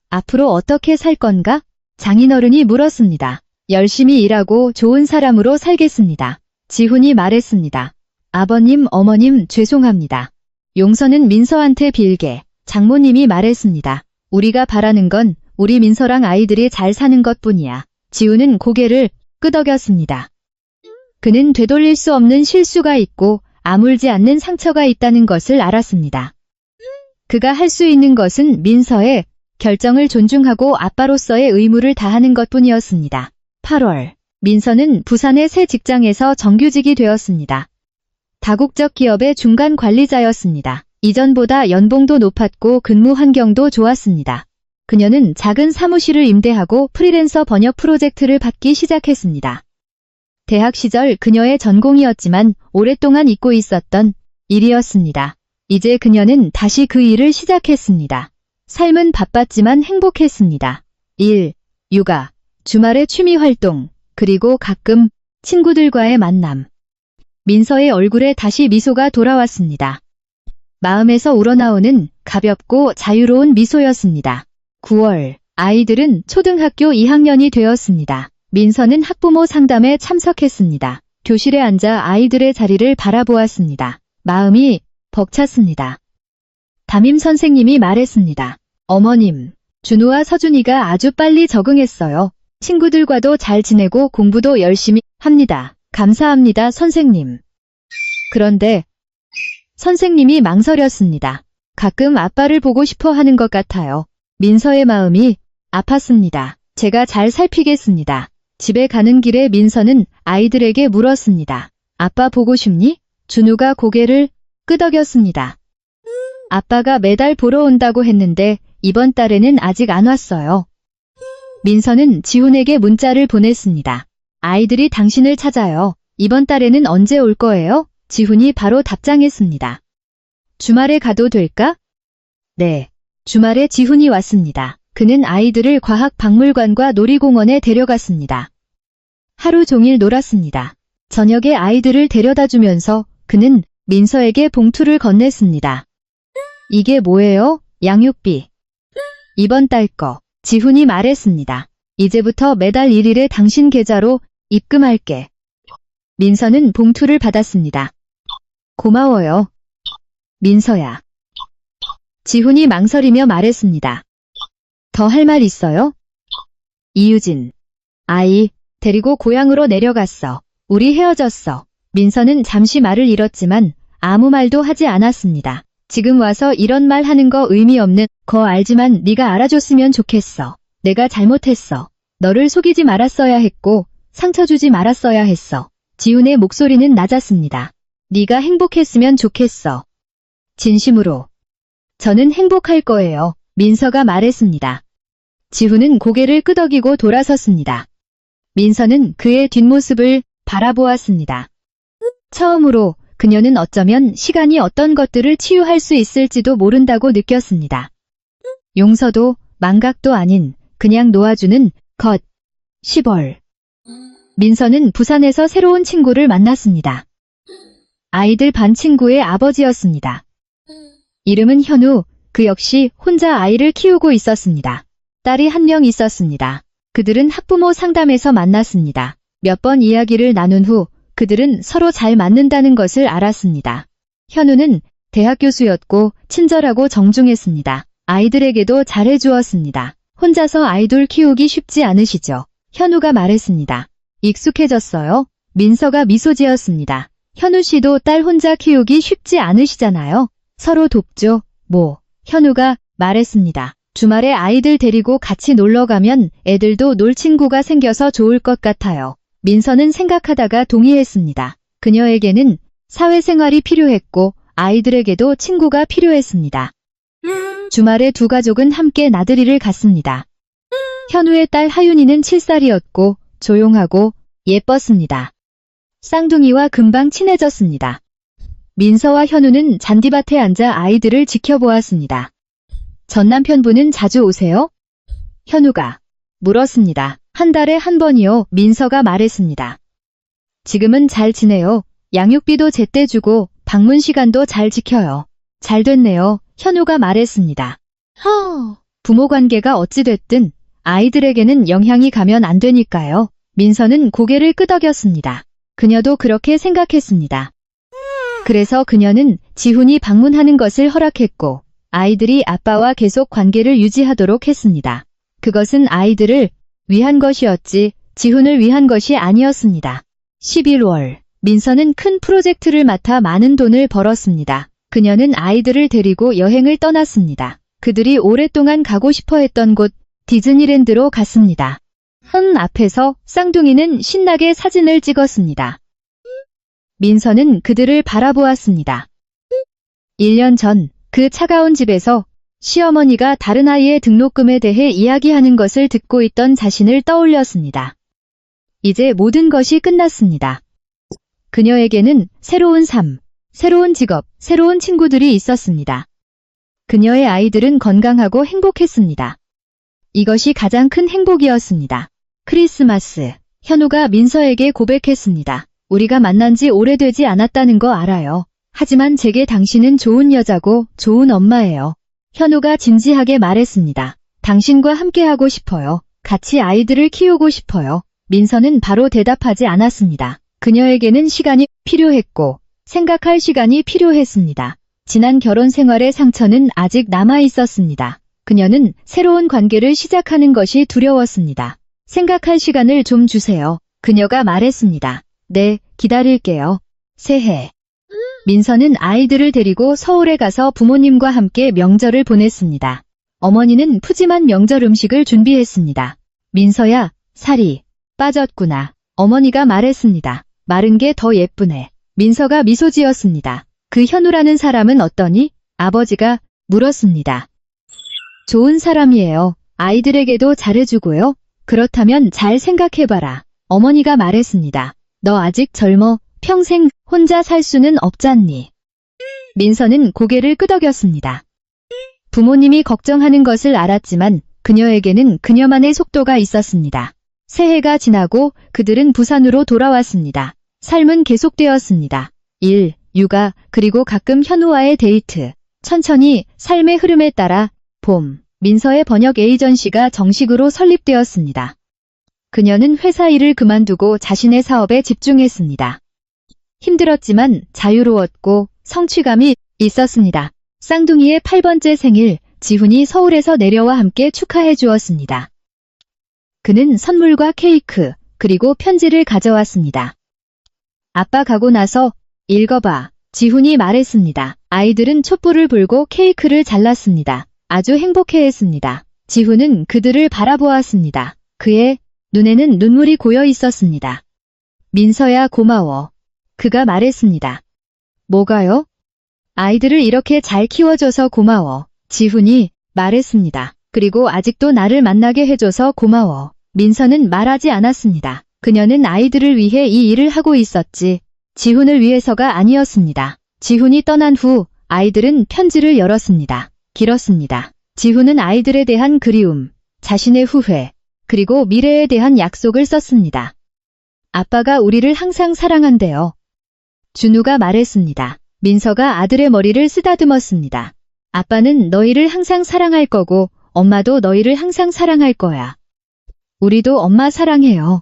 앞으로 어떻게 살 건가? 장인어른이 물었습니다. 열심히 일하고 좋은 사람으로 살겠습니다. 지훈이 말했습니다. 아버님, 어머님, 죄송합니다. 용서는 민서한테 빌게. 장모님이 말했습니다. 우리가 바라는 건 우리 민서랑 아이들이 잘 사는 것뿐이야. 지훈은 고개를 끄덕였습니다. 그는 되돌릴 수 없는 실수가 있고 아물지 않는 상처가 있다는 것을 알았습니다. 그가 할 수 있는 것은 민서의 결정을 존중하고 아빠로서의 의무를 다하는 것뿐이었습니다. 8월, 민서는 부산의 새 직장에서 정규직이 되었습니다. 다국적 기업의 중간 관리자였습니다. 이전보다 연봉도 높았고 근무 환경도 좋았습니다. 그녀는 작은 사무실을 임대하고 프리랜서 번역 프로젝트를 받기 시작했습니다. 대학 시절 그녀의 전공이었지만 오랫동안 잊고 있었던 일이었습니다. 이제 그녀는 다시 그 일을 시작했습니다. 삶은 바빴지만 행복했습니다. 일, 육아, 주말의 취미 활동, 그리고 가끔 친구들과의 만남. 민서의 얼굴에 다시 미소가 돌아왔습니다. 마음에서 우러나오는 가볍고 자유로운 미소였습니다. 9월, 아이들은 초등학교 2학년이 되었습니다. 민서는 학부모 상담에 참석했습니다. 교실에 앉아 아이들의 자리를 바라보았습니다. 마음이 벅찼습니다. 담임 선생님이 말했습니다. 어머님, 준우와 서준이가 아주 빨리 적응했어요. 친구들과도 잘 지내고 공부도 열심히 합니다. 감사합니다, 선생님. 그런데 선생님이 망설였습니다. 가끔 아빠를 보고 싶어 하는 것 같아요. 민서의 마음이 아팠습니다. 제가 잘 살피겠습니다. 집에 가는 길에 민서는 아이들에게 물었습니다. 아빠 보고 싶니? 준우가 고개를 끄덕였습니다. 아빠가 매달 보러 온다고 했는데 이번 달에는 아직 안 왔어요. 민서는 지훈에게 문자를 보냈습니다. 아이들이 당신을 찾아요. 이번 달에는 언제 올 거예요? 지훈이 바로 답장했습니다. 주말에 가도 될까? 네. 주말에 지훈이 왔습니다. 그는 아이들을 과학박물관과 놀이공원에 데려갔습니다. 하루 종일 놀았습니다. 저녁에 아이들을 데려다주면서 그는 민서에게 봉투를 건넸습니다. 이게 뭐예요? 양육비. 이번 달 거. 지훈이 말했습니다. 이제부터 매달 1일에 당신 계좌로 입금할게. 민서는 봉투를 받았습니다. 고마워요. 민서야. 지훈이 망설이며 말했습니다. 더 할 말 있어요? 이유진. 아이, 데리고 고향으로 내려갔어. 우리 헤어졌어. 민서는 잠시 말을 잃었지만 아무 말도 하지 않았습니다. 지금 와서 이런 말 하는 거 의미 없는 거 알지만 네가 알아줬으면 좋겠어. 내가 잘못했어. 너를 속이지 말았어야 했고 상처 주지 말았어야 했어. 지훈의 목소리는 낮았습니다. 네가 행복했으면 좋겠어. 진심으로. 저는 행복할 거예요. 민서가 말했습니다. 지훈은 고개를 끄덕이고 돌아섰습니다. 민서는 그의 뒷모습을 바라보았습니다. 처음으로 그녀는 어쩌면 시간이 어떤 것들을 치유할 수 있을지도 모른다고 느꼈습니다. 용서도 망각도 아닌 그냥 놓아주는 것. 10월. 민서는 부산에서 새로운 친구를 만났습니다. 아이들 반 친구의 아버지였습니다. 이름은 현우, 그 역시 혼자 아이를 키우고 있었습니다. 딸이 한 명 있었습니다. 그들은 학부모 상담에서 만났습니다. 몇 번 이야기를 나눈 후 그들은 서로 잘 맞는다는 것을 알았습니다. 현우는 대학 교수였고 친절하고 정중했습니다. 아이들에게도 잘해주었습니다. 혼자서 아이돌 키우기 쉽지 않으시죠? 현우가 말했습니다. 익숙해졌어요? 민서가 미소 지었습니다. 현우 씨도 딸 혼자 키우기 쉽지 않으시잖아요. 서로 돕죠. 뭐. 현우가 말했습니다. 주말에 아이들 데리고 같이 놀러 가면 애들도 놀 친구가 생겨서 좋을 것 같아요. 민서는 생각하다가 동의했습니다. 그녀에게는 사회생활이 필요했고 아이들에게도 친구가 필요했습니다. 주말에 두 가족은 함께 나들이를 갔습니다. 현우의 딸 하윤이는 7살이었고 조용하고 예뻤습니다. 쌍둥이와 금방 친해졌습니다. 민서와 현우는 잔디밭에 앉아 아이들을 지켜보았습니다. 전 남편분은 자주 오세요? 현우가 물었습니다. 한 달에 한 번이요. 민서가 말했습니다. 지금은 잘 지내요. 양육비도 제때 주고 방문 시간도 잘 지켜요. 잘 됐네요. 현우가 말했습니다. 부모 관계가 어찌됐든 아이들에게는 영향이 가면 안 되니까요. 민서는 고개를 끄덕였습니다. 그녀도 그렇게 생각했습니다. 그래서 그녀는 지훈이 방문하는 것을 허락했고 아이들이 아빠와 계속 관계를 유지하도록 했습니다. 그것은 아이들을 위한 것이었지 지훈을 위한 것이 아니었습니다. 11월, 민서는 큰 프로젝트를 맡아 많은 돈을 벌었습니다. 그녀는 아이들을 데리고 여행을 떠났습니다. 그들이 오랫동안 가고 싶어 했던 곳 디즈니랜드로 갔습니다. 앞에서 쌍둥이는 신나게 사진을 찍었습니다. 민서는 그들을 바라보았습니다. 1년 전 그 차가운 집에서 시어머니가 다른 아이의 등록금에 대해 이야기하는 것을 듣고 있던 자신을 떠올렸습니다. 이제 모든 것이 끝났습니다. 그녀에게는 새로운 삶, 새로운 직업, 새로운 친구들이 있었습니다. 그녀의 아이들은 건강하고 행복했습니다. 이것이 가장 큰 행복이었습니다. 크리스마스, 현우가 민서에게 고백했습니다. 우리가 만난 지 오래되지 않았다는 거 알아요. 하지만 제게 당신은 좋은 여자고 좋은 엄마예요. 현우가 진지하게 말했습니다. 당신과 함께하고 싶어요. 같이 아이들을 키우고 싶어요. 민서는 바로 대답하지 않았습니다. 그녀에게는 시간이 필요했고 생각할 시간이 필요했습니다. 지난 결혼 생활의 상처는 아직 남아 있었습니다. 그녀는 새로운 관계를 시작하는 것이 두려웠습니다. 생각할 시간을 좀 주세요. 그녀가 말했습니다. 네, 기다릴게요. 새해. 민서는 아이들을 데리고 서울에 가서 부모님과 함께 명절을 보냈습니다. 어머니는 푸짐한 명절 음식을 준비했습니다. 민서야, 살이 빠졌구나. 어머니가 말했습니다. 마른 게 더 예쁘네. 민서가 미소 지었습니다. 그 현우라는 사람은 어떠니? 아버지가 물었습니다. 좋은 사람이에요. 아이들에게도 잘해주고요. 그렇다면 잘 생각해봐라. 어머니가 말했습니다. 너 아직 젊어. 평생 혼자 살 수는 없잖니. 민서는 고개를 끄덕였습니다. 부모님이 걱정하는 것을 알았지만 그녀에게는 그녀만의 속도가 있었습니다. 새해가 지나고 그들은 부산으로 돌아왔습니다. 삶은 계속되었습니다. 일, 육아, 그리고 가끔 현우와의 데이트. 천천히 삶의 흐름에 따라 봄, 민서의 번역 에이전시가 정식으로 설립되었습니다. 그녀는 회사 일을 그만두고 자신의 사업에 집중했습니다. 힘들었지만 자유로웠고 성취감이 있었습니다. 쌍둥이의 8번째 생일, 지훈이 서울에서 내려와 함께 축하해 주었습니다. 그는 선물과 케이크, 그리고 편지를 가져왔습니다. 아빠 가고 나서 읽어봐. 지훈이 말했습니다. 아이들은 촛불을 불고 케이크를 잘랐습니다. 아주 행복해했습니다. 지훈은 그들을 바라보았습니다. 그의 눈에는 눈물이 고여 있었습니다. 민서야 고마워. 그가 말했습니다. 뭐가요? 아이들을 이렇게 잘 키워줘서 고마워. 지훈이 말했습니다. 그리고 아직도 나를 만나게 해줘서 고마워. 민서는 말하지 않았습니다. 그녀는 아이들을 위해 이 일을 하고 있었지. 지훈을 위해서가 아니었습니다. 지훈이 떠난 후 아이들은 편지를 열었습니다. 길었습니다. 지훈은 아이들에 대한 그리움, 자신의 후회, 그리고 미래에 대한 약속을 썼습니다. 아빠가 우리를 항상 사랑한대요. 준우가 말했습니다. 민서가 아들의 머리를 쓰다듬었습니다. 아빠는 너희를 항상 사랑할 거고 엄마도 너희를 항상 사랑할 거야. 우리도 엄마 사랑해요.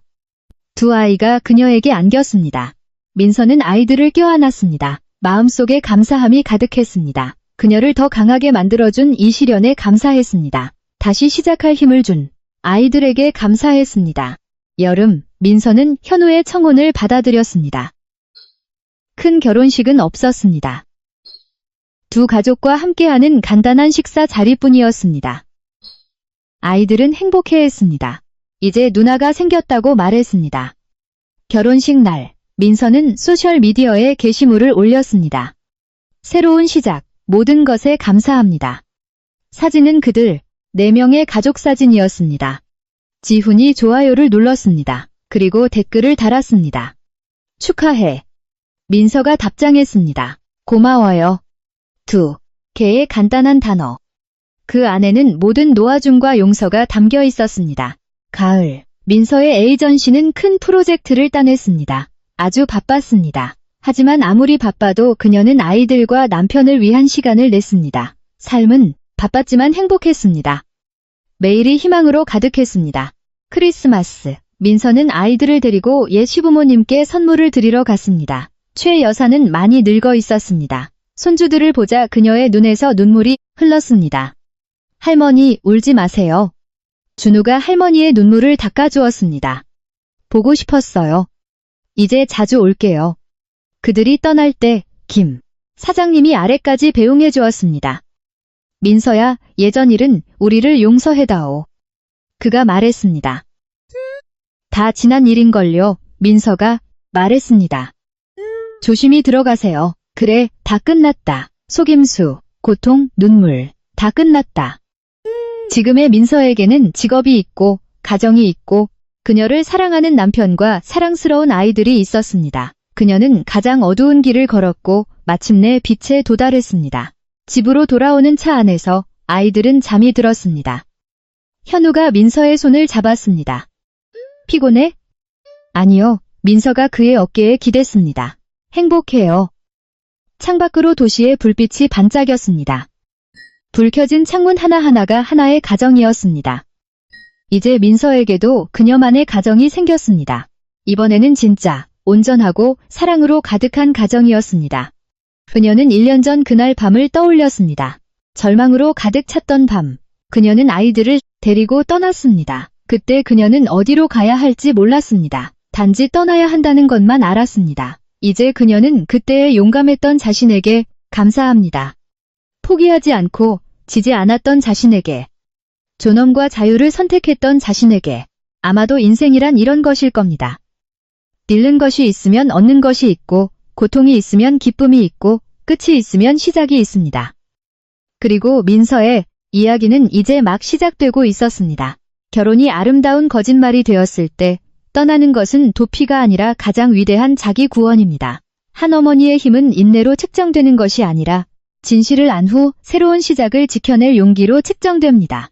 두 아이가 그녀에게 안겼습니다. 민서는 아이들을 껴안았습니다. 마음속에 감사함이 가득했습니다. 그녀를 더 강하게 만들어준 이 시련에 감사했습니다. 다시 시작할 힘을 준 아이들에게 감사했습니다. 여름, 민서는 현우의 청혼을 받아들였습니다. 큰 결혼식은 없었습니다. 두 가족과 함께하는 간단한 식사 자리뿐이었습니다. 아이들은 행복해했습니다. 이제 누나가 생겼다고 말했습니다. 결혼식 날, 민서는 소셜미디어에 게시물을 올렸습니다. 새로운 시작, 모든 것에 감사합니다. 사진은 그들 4명의 가족 사진이었습니다. 지훈이 좋아요를 눌렀습니다. 그리고 댓글을 달았습니다. 축하해. 민서가 답장했습니다. 고마워요. 2개의 간단한 단어. 그 안에는 모든 놓아줌과 용서가 담겨 있었습니다. 가을, 민서의 에이전시는 큰 프로젝트를 따냈습니다. 아주 바빴습니다. 하지만 아무리 바빠도 그녀는 아이들과 남편을 위한 시간을 냈습니다. 삶은 바빴지만 행복했습니다. 매일이 희망으로 가득했습니다. 크리스마스. 민서는 아이들을 데리고 옛 시부모님께 선물을 드리러 갔습니다. 최 여사는 많이 늙어 있었습니다. 손주들을 보자 그녀의 눈에서 눈물이 흘렀습니다. 할머니, 울지 마세요. 준우가 할머니의 눈물을 닦아주었습니다. 보고 싶었어요. 이제 자주 올게요. 그들이 떠날 때 김 사장님이 아래까지 배웅해 주었습니다. 민서야, 예전 일은 우리를 용서해다오. 그가 말했습니다. 다 지난 일인걸요. 민서가 말했습니다. 조심히 들어가세요. 그래, 다 끝났다. 속임수, 고통, 눈물, 다 끝났다. 지금의 민서에게는 직업이 있고 가정이 있고 그녀를 사랑하는 남편과 사랑스러운 아이들이 있었습니다. 그녀는 가장 어두운 길을 걸었고 마침내 빛에 도달했습니다. 집으로 돌아오는 차 안에서 아이들은 잠이 들었습니다. 현우가 민서의 손을 잡았습니다. 피곤해? 아니요. 민서가 그의 어깨에 기댔습니다. 행복해요. 창밖으로 도시의 불빛이 반짝였습니다. 불 켜진 창문 하나하나가 하나의 가정이었습니다. 이제 민서에게도 그녀만의 가정이 생겼습니다. 이번에는 진짜 온전하고 사랑으로 가득한 가정이었습니다. 그녀는 1년 전 그날 밤을 떠올렸습니다. 절망으로 가득 찼던 밤, 그녀는 아이들을 데리고 떠났습니다. 그때 그녀는 어디로 가야 할지 몰랐습니다. 단지 떠나야 한다는 것만 알았습니다. 이제 그녀는 그때의 용감했던 자신에게 감사합니다. 포기하지 않고 지지 않았던 자신에게, 존엄과 자유를 선택했던 자신에게, 아마도 인생이란 이런 것일 겁니다. 잃는 것이 있으면 얻는 것이 있고, 고통이 있으면 기쁨이 있고, 끝이 있으면 시작이 있습니다. 그리고 민서의 이야기는 이제 막 시작되고 있었습니다. 결혼이 아름다운 거짓말이 되었을 때 떠나는 것은 도피가 아니라 가장 위대한 자기 구원입니다. 한 어머니의 힘은 인내로 측정되는 것이 아니라 진실을 안 후 새로운 시작을 지켜낼 용기로 측정됩니다.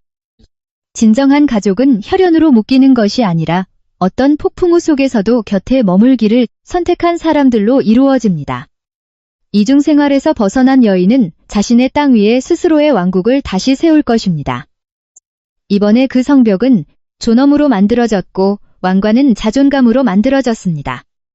진정한 가족은 혈연으로 묶이는 것이 아니라 어떤 폭풍우 속에서도 곁에 머물기를 선택한 사람들로 이루어집니다. 이중생활에서 벗어난 여인은 자신의 땅 위에 스스로의 왕국을 다시 세울 것입니다. 이번에 그 성벽은 존엄으로 만들어졌고 왕관은 자존감으로 만들어졌습니다.